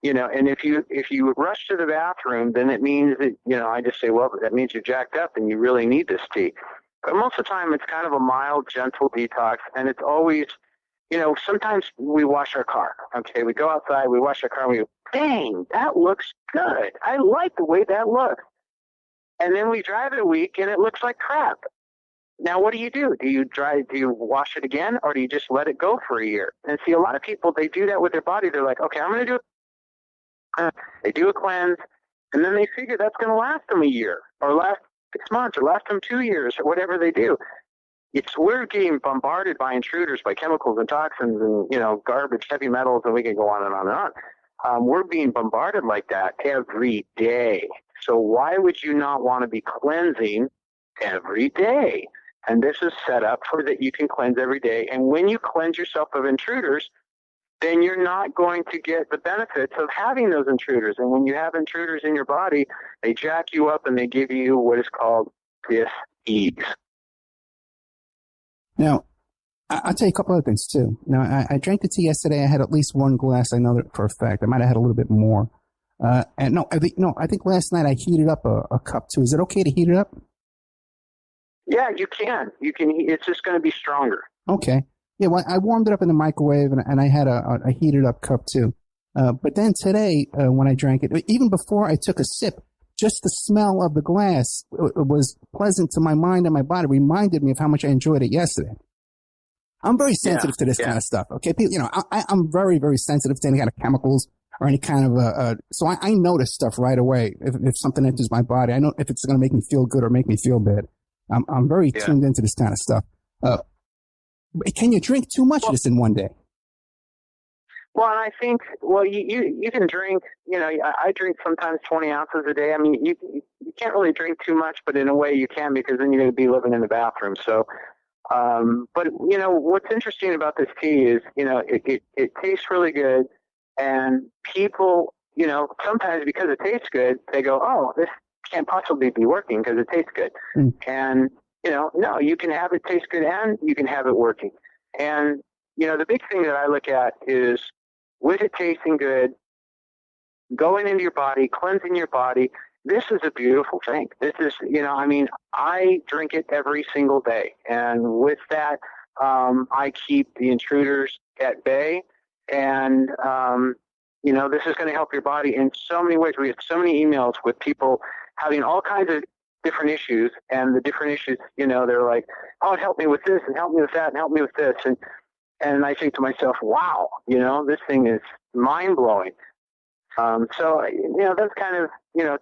and if you rush to the bathroom, then it means that, I just say, well, that means you're jacked up and you really need this tea. But most of the time, it's kind of a mild, gentle detox, and it's always, sometimes we wash our car. Okay, we go outside, we wash our car, and we go, dang, that looks good. I like the way that looks. And then we drive it a week, and it looks like crap. Now, what do? Do you wash it again, or do you just let it go for a year? And see, a lot of people, they do that with their body. They're like, okay, I'm going to do it. They do a cleanse, and then they figure that's going to last them a year, or last 6 months, or last them 2 years, or whatever they do. We're getting bombarded by intruders, by chemicals and toxins and, garbage, heavy metals, and we can go on and on and on. We're being bombarded like that every day. So why would you not want to be cleansing every day? And this is set up for that you can cleanse every day. And when you cleanse yourself of intruders, then you're not going to get the benefits of having those intruders. And when you have intruders in your body, they jack you up and they give you what is called dis-ease. Now, I'll tell you a couple other things too. Now, I drank the tea yesterday. I had at least one glass. I know that for a fact. I might have had a little bit more. I think last night I heated up a cup too. Is it okay to heat it up? Yeah, you can. It's just going to be stronger. Okay. Yeah, well, I warmed it up in the microwave, and I had a heated up cup too. But then today, when I drank it, even before I took a sip, just the smell of the glass was pleasant to my mind and my body. Reminded me of how much I enjoyed it yesterday. I'm very sensitive to this kind of stuff. Okay, I'm very, very sensitive to any kind of chemicals or any kind of so I notice stuff right away if something enters my body. I know if it's going to make me feel good or make me feel bad. I'm very tuned into this kind of stuff. Can you drink too much of this in one day? Well, and I think, you can drink, I drink sometimes 20 ounces a day. I mean, you can't really drink too much, but in a way you can, because then you're going to be living in the bathroom. So, but what's interesting about this tea is, it tastes really good, and people, sometimes because it tastes good, they go, oh, this can't possibly be working because it tastes good. And, no, you can have it taste good and you can have it working. And, the big thing that I look at is, with it tasting good, going into your body, cleansing your body, this is a beautiful thing. This is, I drink it every single day. And with that, I keep the intruders at bay. And, this is going to help your body in so many ways. We have so many emails with people having all kinds of different issues, and the different issues, they're like, oh, help me with this and help me with that and help me with this. And I think to myself, wow, this thing is mind blowing. So, that's kind of,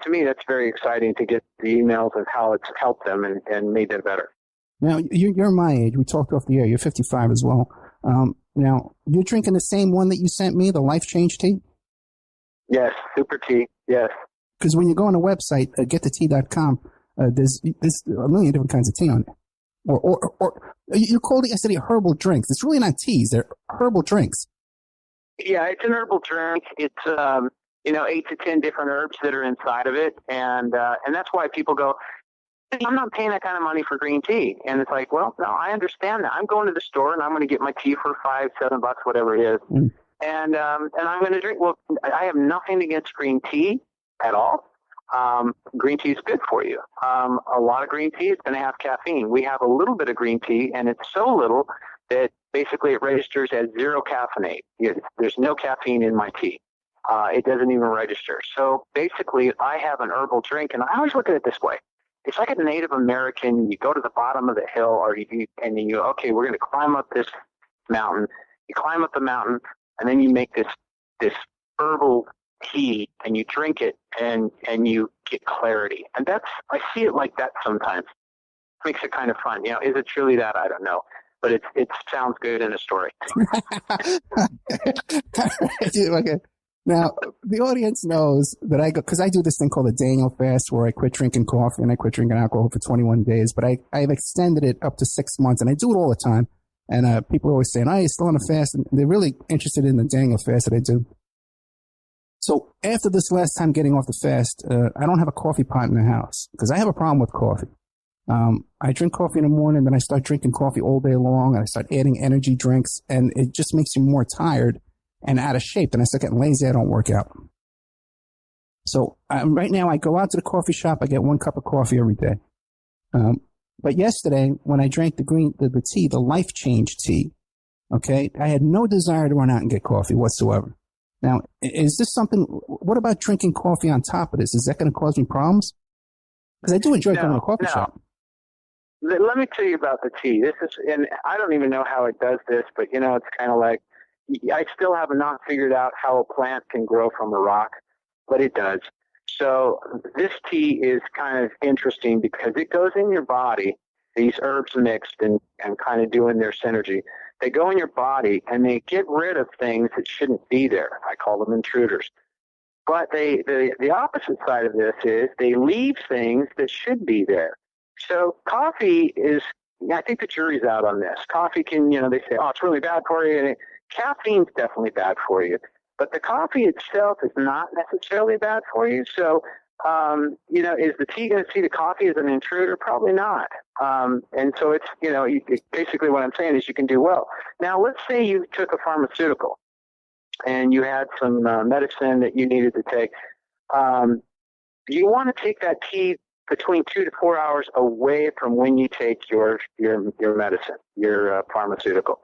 to me, that's very exciting to get the emails of how it's helped them and made them better. Now, you're my age. We talked off the air. You're 55 as well. Now, you're drinking the same one that you sent me, the Life Change tea? Yes, super tea. Yes. Because when you go on the website, getthetea.com, there's a million different kinds of tea on there. Or you called it yesterday herbal drinks. It's really not teas; they're herbal drinks. Yeah, it's an herbal drink. It's 8 to 10 different herbs that are inside of it, and that's why people go, I'm not paying that kind of money for green tea. And it's like, well, no, I understand that. I'm going to the store and I'm going to get my tea for $5, $7, whatever it is, and I'm going to drink. Well, I have nothing against green tea at all. Green tea is good for you. A lot of green tea is going to have caffeine. We have a little bit of green tea, and it's so little that basically it registers as zero caffeinate. There's no caffeine in my tea. It doesn't even register. So basically, I have an herbal drink, and I always look at it this way. It's like a Native American. You go to the bottom of the hill, and then okay, we're going to climb up this mountain. You climb up the mountain, and then you make this herbal tea, and you drink it, and you get clarity. And I see it like that sometimes. It makes it kind of fun. Is it truly that? I don't know. But it sounds good in a story. Okay. Now, the audience knows that because I do this thing called a Daniel fast where I quit drinking coffee and I quit drinking alcohol for 21 days, but I've extended it up to 6 months, and I do it all the time. And people are always saying, you're still on a fast, and they're really interested in the Daniel fast that I do. So after this last time getting off the fast, I don't have a coffee pot in the house because I have a problem with coffee. I drink coffee in the morning, then I start drinking coffee all day long, and I start adding energy drinks, and it just makes you more tired and out of shape. And I start getting lazy. I don't work out. So right now I go out to the coffee shop. I get 1 cup of coffee every day. But yesterday when I drank the tea, the Life Change tea, okay, I had no desire to run out and get coffee whatsoever. Now, is this something, what about drinking coffee on top of this? Is that going to cause me problems? Because I do enjoy going to a coffee shop. Let me tell you about the tea. And I don't even know how it does this, but it's kind of like, I still have not figured out how a plant can grow from a rock, but it does. So this tea is kind of interesting because it goes in your body, these herbs mixed and kind of doing their synergy. They go in your body and they get rid of things that shouldn't be there. I call them intruders. But the opposite side of this is they leave things that should be there. So coffee is, I think the jury's out on this. Coffee can, they say, it's really bad for you. And caffeine's definitely bad for you. But the coffee itself is not necessarily bad for you. So, is the tea going to see the coffee as an intruder? Probably not. And so it's, basically what I'm saying is you can do well. Now, let's say you took a pharmaceutical and you had some medicine that you needed to take. You want to take that tea between 2 to 4 hours away from when you take your medicine, your pharmaceutical.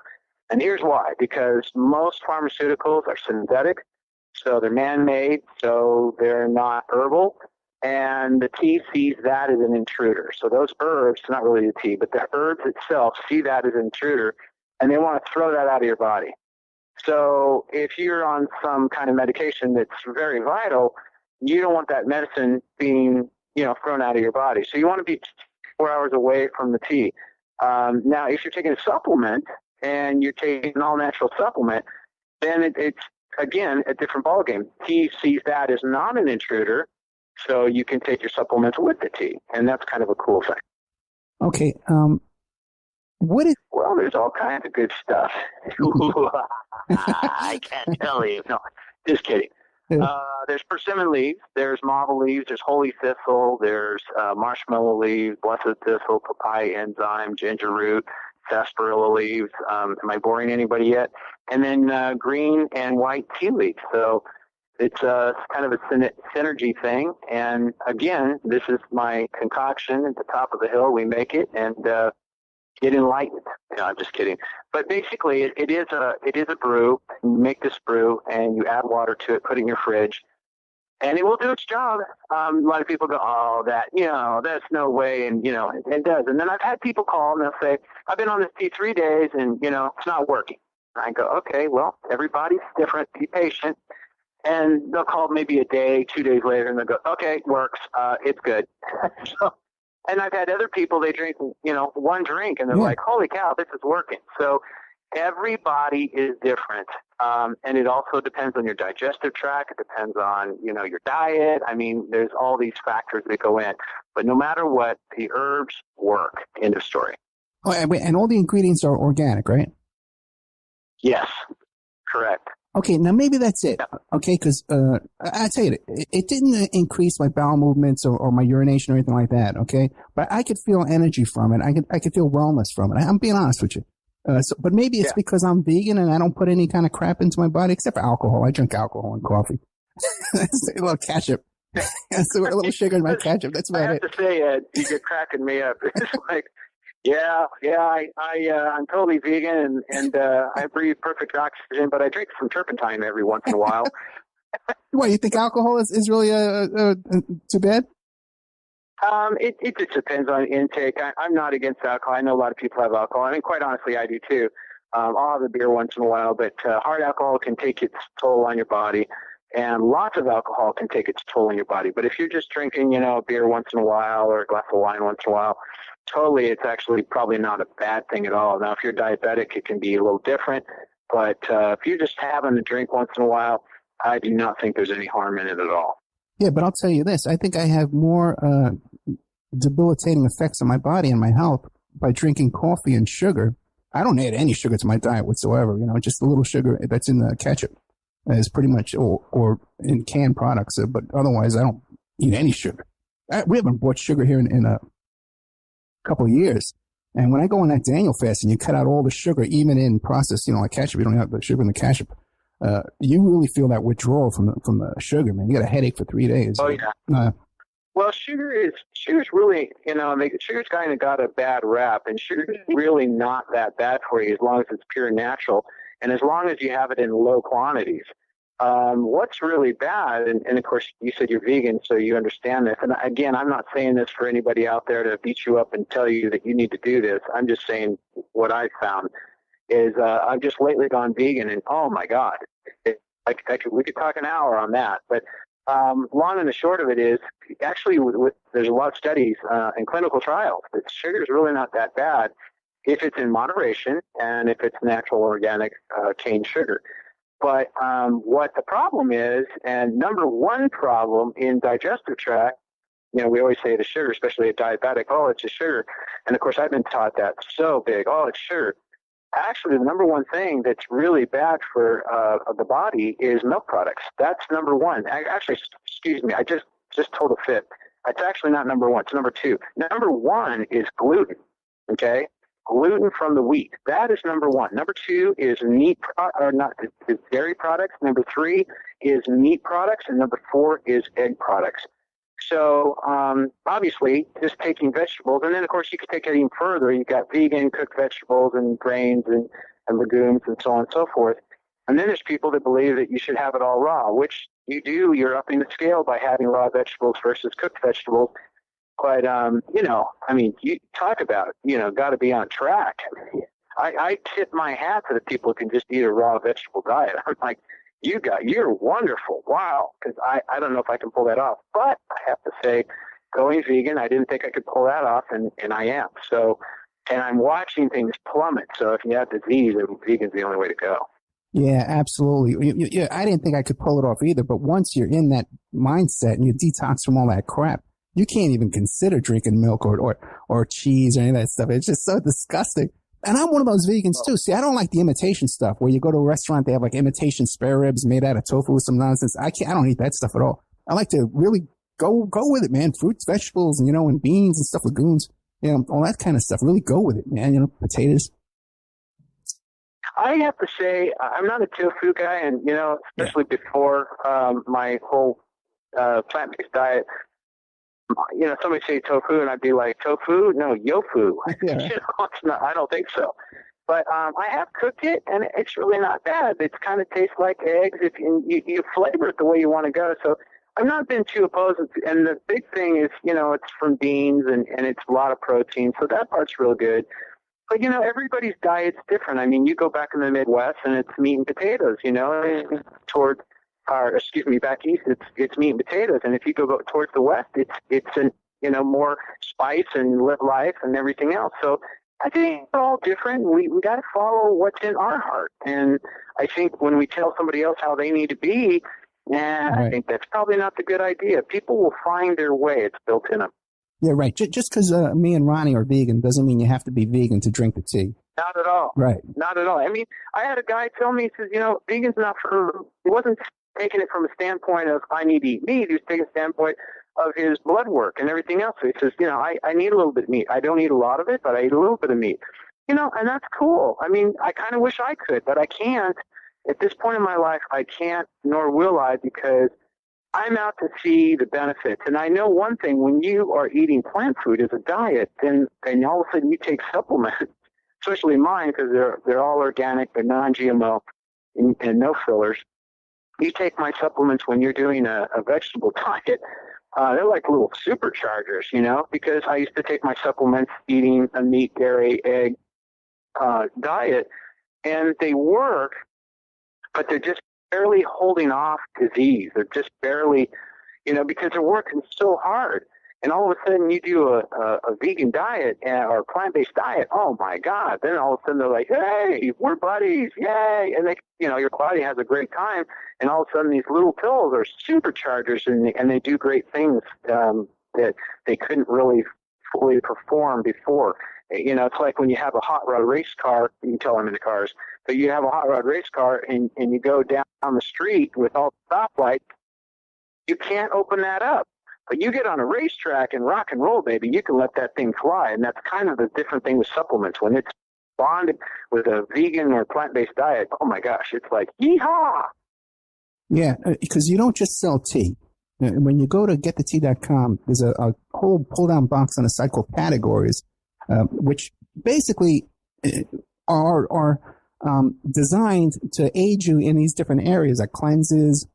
And here's why, because most pharmaceuticals are synthetic, so they're man-made, so they're not herbal, and the tea sees that as an intruder. So those herbs, not really the tea, but the herbs itself see that as an intruder, and they want to throw that out of your body. So if you're on some kind of medication that's very vital, you don't want that medicine being, thrown out of your body. So you want to be 4 hours away from the tea. Now, if you're taking a supplement, and you're taking an all-natural supplement, then it's, again, a different ballgame. Tea sees that as not an intruder, so you can take your supplements with the tea, and that's kind of a cool thing. Okay. Well, there's all kinds of good stuff. I can't tell you. No, just kidding. There's persimmon leaves, there's marble leaves, there's holy thistle, there's marshmallow leaves, blessed thistle, papaya enzyme, ginger root, sarsaparilla leaves. Am I boring anybody yet? And then green and white tea leaves. So it's kind of a synergy thing. And again, this is my concoction at the top of the hill. We make it and get enlightened. No, I'm just kidding. But basically, it is a brew. You make this brew and you add water to it, put it in your fridge, and it will do its job. A lot of people go, that's no way. And, it does. And then I've had people call and they'll say, I've been on this tea 3 days and, it's not working. And I go, okay, well, everybody's different. Be patient. And they'll call maybe a day, 2 days later, and they'll go, okay, it works. It's good. And I've had other people, they drink, one drink and they're like, holy cow, this is working. So Everybody is different. And it also depends on your digestive tract. It depends on, your diet. I mean, there's all these factors that go in. But no matter what, the herbs work. End of story. Oh, and all the ingredients are organic, right? Yes, correct. Okay, now maybe that's it. Okay, because I tell you, it didn't increase my bowel movements or my urination or anything like that. Okay, but I could feel energy from it. I could feel wellness from it. I'm being honest with you. But maybe it's because I'm vegan and I don't put any kind of crap into my body except for alcohol. I drink alcohol and coffee. A little ketchup. A little sugar in my ketchup. That's about it. I have to say, Ed, you're cracking me up. It's like, I'm totally vegan and I breathe perfect oxygen, but I drink some turpentine every once in a while. What, you think alcohol is really too bad? It just depends on intake. I'm not against alcohol. I know a lot of people have alcohol. I mean, quite honestly, I do too. I'll have a beer once in a while, but hard alcohol can take its toll on your body, and lots of alcohol can take its toll on your body. But if you're just drinking, a beer once in a while or a glass of wine once in a while, totally, it's actually probably not a bad thing at all. Now, if you're diabetic, it can be a little different. But if you're just having a drink once in a while, I do not think there's any harm in it at all. Yeah, but I'll tell you this. I think I have more debilitating effects on my body and my health by drinking coffee and sugar. I don't add any sugar to my diet whatsoever. Just a little sugar that's in the ketchup is pretty much, or in canned products. But otherwise, I don't eat any sugar. We haven't bought sugar here in a couple of years. And when I go on that Daniel fast and you cut out all the sugar, even in processed, like ketchup, you don't have the sugar in the ketchup. You really feel that withdrawal from the sugar, man. You got a headache for 3 days. Oh, yeah. Well, sugar's really, sugar's kind of got a bad rap, and sugar's really not that bad for you as long as it's pure and natural, and as long as you have it in low quantities. What's really bad, and of course you said you're vegan, so you understand this. And again, I'm not saying this for anybody out there to beat you up and tell you that you need to do this. I'm just saying what I found is I've just lately gone vegan, and oh my God, we could talk an hour on that. But long and the short of it is, actually, there's a lot of studies and clinical trials that sugar is really not that bad if it's in moderation and if it's natural organic cane sugar. But what the problem is, and number one problem in digestive tract, we always say the sugar, especially a diabetic, oh, it's just sugar. And of course, I've been taught that so big, oh, it's sugar. Actually, the number one thing that's really bad for the body is milk products. That's number one. Actually, excuse me, I just told a fib. It's actually not number one. It's number two. Number one is gluten, okay? Gluten from the wheat. That is number one. Number two is dairy products. Number three is meat products. And number four is egg products. So obviously, just taking vegetables, and then of course you can take it even further. You've got vegan cooked vegetables and grains and legumes and so on and so forth. And then there's people that believe that you should have it all raw, which you do. You're upping the scale by having raw vegetables versus cooked vegetables. But you talk about got to be on track. I tip my hat to the people who can just eat a raw vegetable diet. I'm like, you're wonderful. Wow. Because I don't know if I can pull that off. But I have to say, going vegan, I didn't think I could pull that off, and I am. So, and I'm watching things plummet. So if you have disease, vegan's the only way to go. Yeah, absolutely. Yeah, I didn't think I could pull it off either. But once you're in that mindset and you detox from all that crap, you can't even consider drinking milk or cheese or any of that stuff. It's just so disgusting. And I'm one of those vegans too. See, I don't like the imitation stuff where you go to a restaurant, they have like imitation spare ribs made out of tofu, some nonsense. I don't eat that stuff at all. I like to really go with it, man. Fruits, vegetables, and beans and stuff, legumes, all that kind of stuff. Really go with it, man. Potatoes. I have to say, I'm not a tofu guy, and especially before my whole plant-based diet. Somebody say tofu, and I'd be like, tofu? No, yofu. Yeah. It's not, I don't think so. But I have cooked it, and it's really not bad. It kind of tastes like eggs. If you flavor it the way you want to go. So I've not been too opposed. And the big thing is, it's from beans, and it's a lot of protein. So that part's real good. But, everybody's diet's different. I mean, you go back in the Midwest, and it's meat and potatoes, back east, it's meat and potatoes. And if you go towards the west, it's more spice and live life and everything else. So I think we're all different. We got to follow what's in our heart. And I think when we tell somebody else how they need to be, I think that's probably not the good idea. People will find their way. It's built in them. Yeah, right. Just because me and Ronnie are vegan doesn't mean you have to be vegan to drink the tea. Not at all. Right. Not at all. I mean, I had a guy tell me, he says, vegan's not for, he wasn't taking it from a standpoint of I need to eat meat. He was taking a standpoint of his blood work and everything else. So he says, I need a little bit of meat. I don't eat a lot of it, but I eat a little bit of meat. And that's cool. I mean, I kind of wish I could, but I can't. At this point in my life, I can't, nor will I, because I'm out to see the benefits. And I know one thing, when you are eating plant food as a diet, then all of a sudden you take supplements, especially mine, because they're all organic, they're non-GMO, and no fillers. You take my supplements when you're doing a vegetable diet, they're like little superchargers, because I used to take my supplements eating a meat, dairy, egg diet, and they work, but they're just barely holding off disease. They're just barely, because they're working so hard. And all of a sudden you do a vegan diet or a plant-based diet. Oh my God. Then all of a sudden they're like, hey, we're buddies. Yay. And your body has a great time. And all of a sudden these little pills are superchargers and they do great things, that they couldn't really fully perform before. It's like when you have a hot rod race car, you can tell I'm into cars, but you have a hot rod race car and you go down the street with all the stoplights, you can't open that up. But you get on a racetrack and rock and roll, baby, you can let that thing fly. And that's kind of the different thing with supplements. When it's bonded with a vegan or plant-based diet, oh my gosh, it's like, yeehaw! Yeah, because you don't just sell tea. When you go to getthetea.com, there's a whole pull-down box on the site called categories, which basically are designed to aid you in these different areas like cleanses,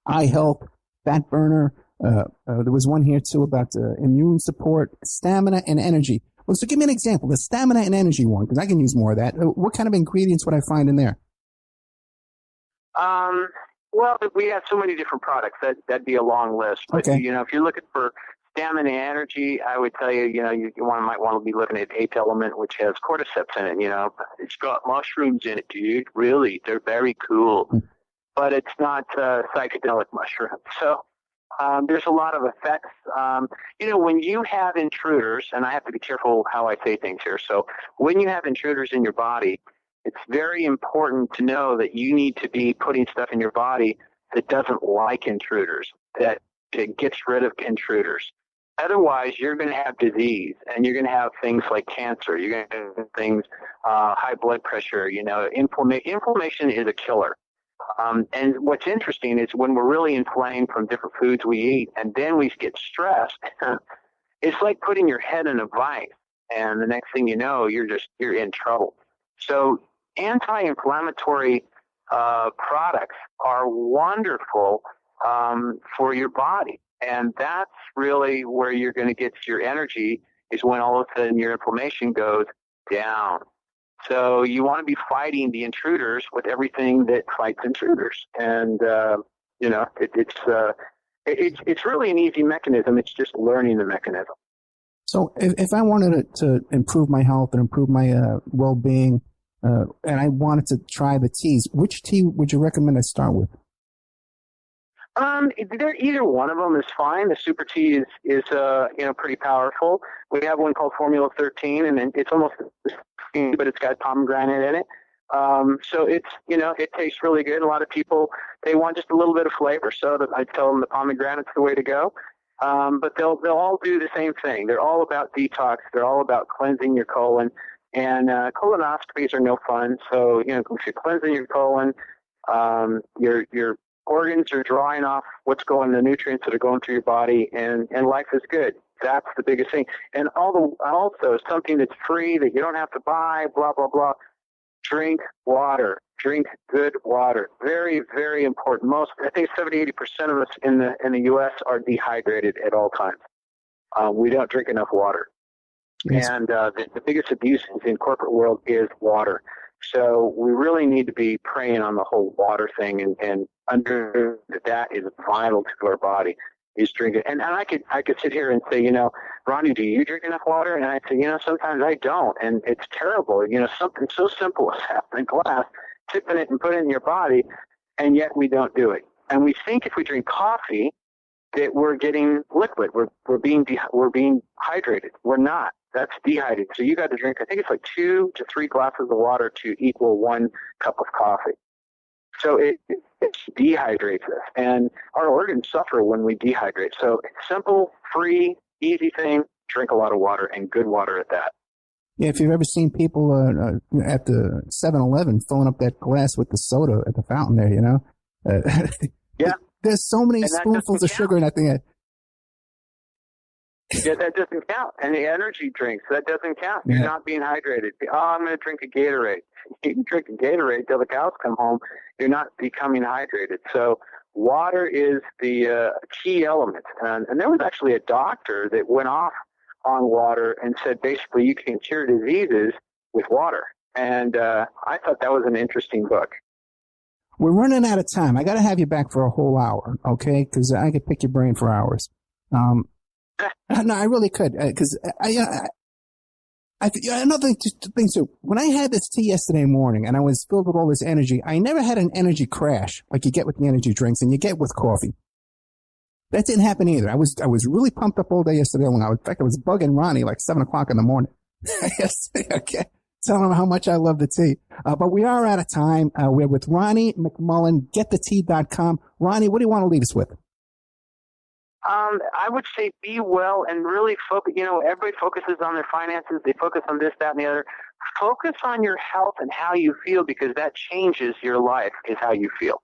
eye health, fat burner. There was one here too about immune support, stamina, and energy. Well, so give me an example, the stamina and energy one, because I can use more of that. What kind of ingredients would I find in there? Well, we have so many different products. That'd be a long list. But, okay. If you're looking for stamina and energy, I would tell you, you might want to be looking at 8th Element, which has cordyceps in it, It's got mushrooms in it, dude. Really, they're very cool. But it's not psychedelic mushrooms. So there's a lot of effects. When you have intruders, and I have to be careful how I say things here. So when you have intruders in your body, it's very important to know that you need to be putting stuff in your body that doesn't like intruders, that gets rid of intruders. Otherwise, you're going to have disease, and you're going to have things like cancer. You're going to have things, high blood pressure. Inflammation is a killer. And what's interesting is when we're really inflamed from different foods we eat, and then we get stressed, it's like putting your head in a vice, and the next thing you know, you're in trouble. So anti-inflammatory products are wonderful for your body, and that's really where you're going to get your energy, is when all of a sudden your inflammation goes down. So you want to be fighting the intruders with everything that fights intruders, and it's really an easy mechanism. It's just learning the mechanism. So if I wanted to improve my health and improve my well-being, and I wanted to try the teas, which tea would you recommend I start with? Either one of them is fine. The super tea is pretty powerful. We have one called Formula 13, and it's almost the same, but it's got pomegranate in it. So it tastes really good. A lot of people, they want just a little bit of flavor, so I tell them the pomegranate's the way to go. But they'll all do the same thing. They're all about detox. They're all about cleansing your colon. And colonoscopies are no fun. So, if you're cleansing your colon, your organs are drawing off the nutrients that are going through your body, and life is good. That's the biggest thing. And also something that's free that you don't have to buy, blah, blah, blah. Drink water. Drink good water. Very, very important. I think 70-80% of us in the U.S. are dehydrated at all times. We don't drink enough water. Yes. And the biggest abuse in corporate world is water. So we really need to be preying on the whole water thing, and under that is vital to our body. is drinking. And I could sit here and say, Ronnie, do you drink enough water? And I'd say, sometimes I don't. And it's terrible. Something so simple as having a glass, tipping it and putting it in your body, and yet we don't do it. And we think if we drink coffee that we're getting liquid. We're being hydrated. We're not. That's dehydrated. So you got to drink, I think it's like 2 to 3 glasses of water to equal 1 cup of coffee. So it dehydrates us, and our organs suffer when we dehydrate. So simple, free, easy thing, drink a lot of water, and good water at that. Yeah, if you've ever seen people at the 7-Eleven filling up that glass with the soda at the fountain there, yeah. There's so many spoonfuls of sugar in that thing. Yeah, that doesn't count. And the energy drinks, that doesn't count. You're not being hydrated. I'm going to drink a Gatorade. You can drink a Gatorade till the cows come home. You're not becoming hydrated. So water is the key element. And there was actually a doctor that went off on water and said basically you can cure diseases with water. And I thought that was an interesting book. We're running out of time. I got to have you back for a whole hour, okay? Because I could pick your brain for hours. No, I really could, because another thing too. When I had this tea yesterday morning and I was filled with all this energy, I never had an energy crash like you get with the energy drinks and you get with coffee. That didn't happen either. I was really pumped up all day yesterday. In fact, I was bugging Ronnie like 7:00 in the morning. Yes, okay. Telling him how much I love the tea. But we are out of time. We're with Ronnie McMullen, getthetea.com. Ronnie, what do you want to leave us with? I would say be well and really focus. Everybody focuses on their finances. They focus on this, that, and the other. Focus on your health and how you feel, because that changes your life, is how you feel.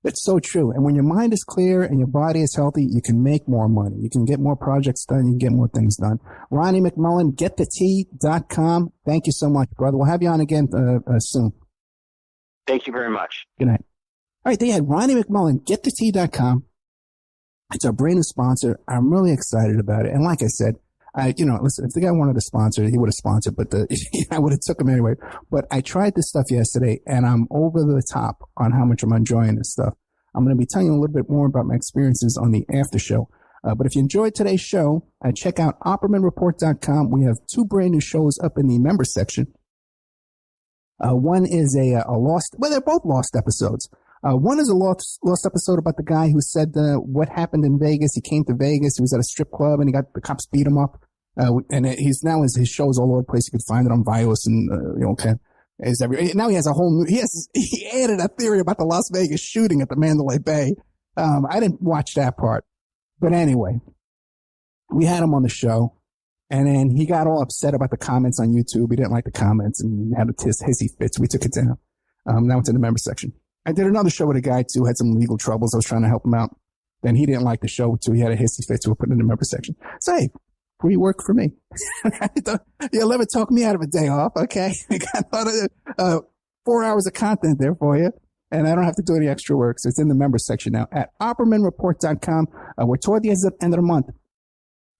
That's so true. And when your mind is clear and your body is healthy, you can make more money. You can get more projects done. You can get more things done. Ronnie McMullen, getthetea.com. Thank you so much, brother. We'll have you on again soon. Thank you very much. Good night. All right, they had Ronnie McMullen, getthetea.com. It's our brand new sponsor. I'm really excited about it. And like I said, listen, if the guy wanted to sponsor, he would have sponsored, but I would have took him anyway. But I tried this stuff yesterday and I'm over the top on how much I'm enjoying this stuff. I'm going to be telling you a little bit more about my experiences on the after show. But if you enjoyed today's show, check out OppermanReport.com. We have 2 brand new shows up in the member section. One is a lost, well, they're both lost episodes. One is a lost episode about the guy who said what happened in Vegas. He came to Vegas. He was at a strip club and the cops beat him up. And he's now his show's all over the place. You can find it on Vios and now he has a whole new. He added a theory about the Las Vegas shooting at the Mandalay Bay. I didn't watch that part, but anyway, we had him on the show, and then he got all upset about the comments on YouTube. He didn't like the comments and had hissy fits. We took it down. Now it's in the member section. I did another show with a guy too, had some legal troubles. I was trying to help him out. Then he didn't like the show too. He had a hissy fit, so we put it in the member section. So hey, free work for me. You'll never talk me out of a day off, okay? I got 4 hours of content there for you, and I don't have to do any extra work. So it's in the member section now at OppermanReport.com. We're toward the end of the month,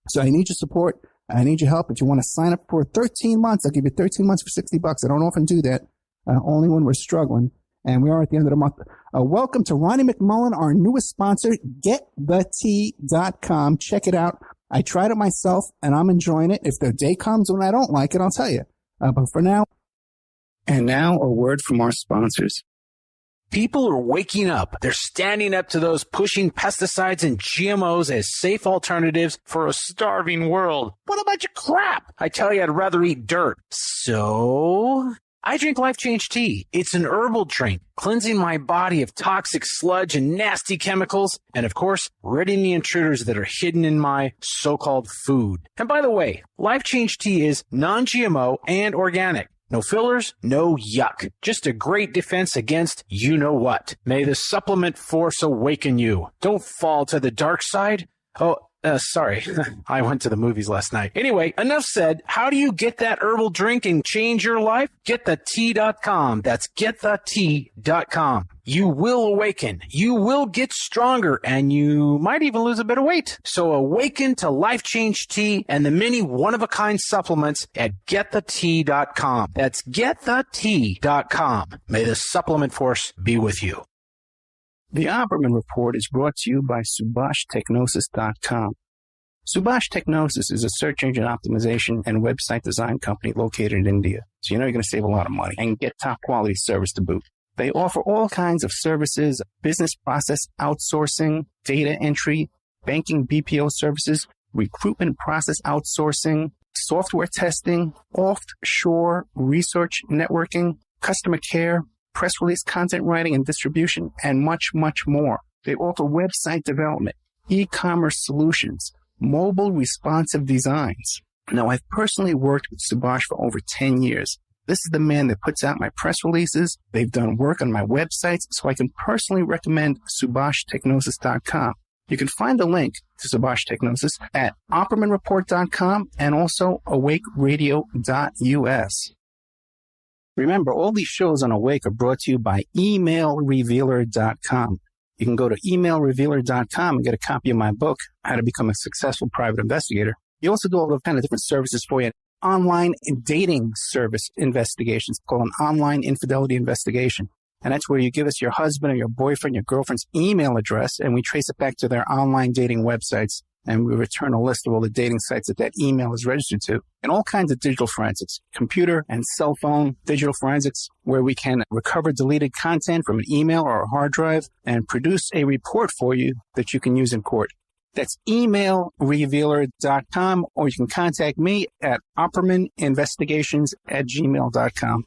so I need your support. I need your help. If you want to sign up for 13 months, I'll give you 13 months for $60. I don't often do that, only when we're struggling. And we are at the end of the month. Welcome to Ronnie McMullen, our newest sponsor, getthetea.com. Check it out. I tried it myself, and I'm enjoying it. If the day comes when I don't like it, I'll tell you. But for now. And now a word from our sponsors. People are waking up. They're standing up to those pushing pesticides and GMOs as safe alternatives for a starving world. What a bunch of crap. I tell you, I'd rather eat dirt. So I drink Life Change Tea. It's an herbal drink, cleansing my body of toxic sludge and nasty chemicals, and of course, ridding the intruders that are hidden in my so-called food. And by the way, Life Change Tea is non-GMO and organic. No fillers, no yuck. Just a great defense against you-know-what. May the supplement force awaken you. Don't fall to the dark side. Sorry. I went to the movies last night. Anyway, enough said. How do you get that herbal drink and change your life? GetTheTea.com. That's GetTheTea.com. You will awaken. You will get stronger, and you might even lose a bit of weight. So awaken to Life Change Tea and the many one-of-a-kind supplements at GetTheTea.com. That's GetTheTea.com. May the supplement force be with you. The Opperman Report is brought to you by SubhashTechnosis.com. Subash Technosis is a search engine optimization and website design company located in India. So you know you're going to save a lot of money and get top quality service to boot. They offer all kinds of services, business process outsourcing, data entry, banking BPO services, recruitment process outsourcing, software testing, offshore research networking, customer care, press release content writing and distribution, and much, much more. They offer website development, e-commerce solutions, mobile responsive designs. Now, I've personally worked with Subhash for over 10 years. This is the man that puts out my press releases. They've done work on my websites, so I can personally recommend SubhashTechnosis.com. You can find the link to Subash Technosis at OppermanReport.com and also AwakeRadio.us. Remember, all these shows on Awake are brought to you by EmailRevealer.com. You can go to EmailRevealer.com and get a copy of my book, How to Become a Successful Private Investigator. You also do all the kind of different services for you. Online dating service investigations called an online infidelity investigation. And that's where you give us your husband or your boyfriend, your girlfriend's email address, and we trace it back to their online dating websites. And we return a list of all the dating sites that email is registered to. And all kinds of digital forensics, computer and cell phone digital forensics, where we can recover deleted content from an email or a hard drive and produce a report for you that you can use in court. That's EmailRevealer.com, or you can contact me at OppermanInvestigations@gmail.com.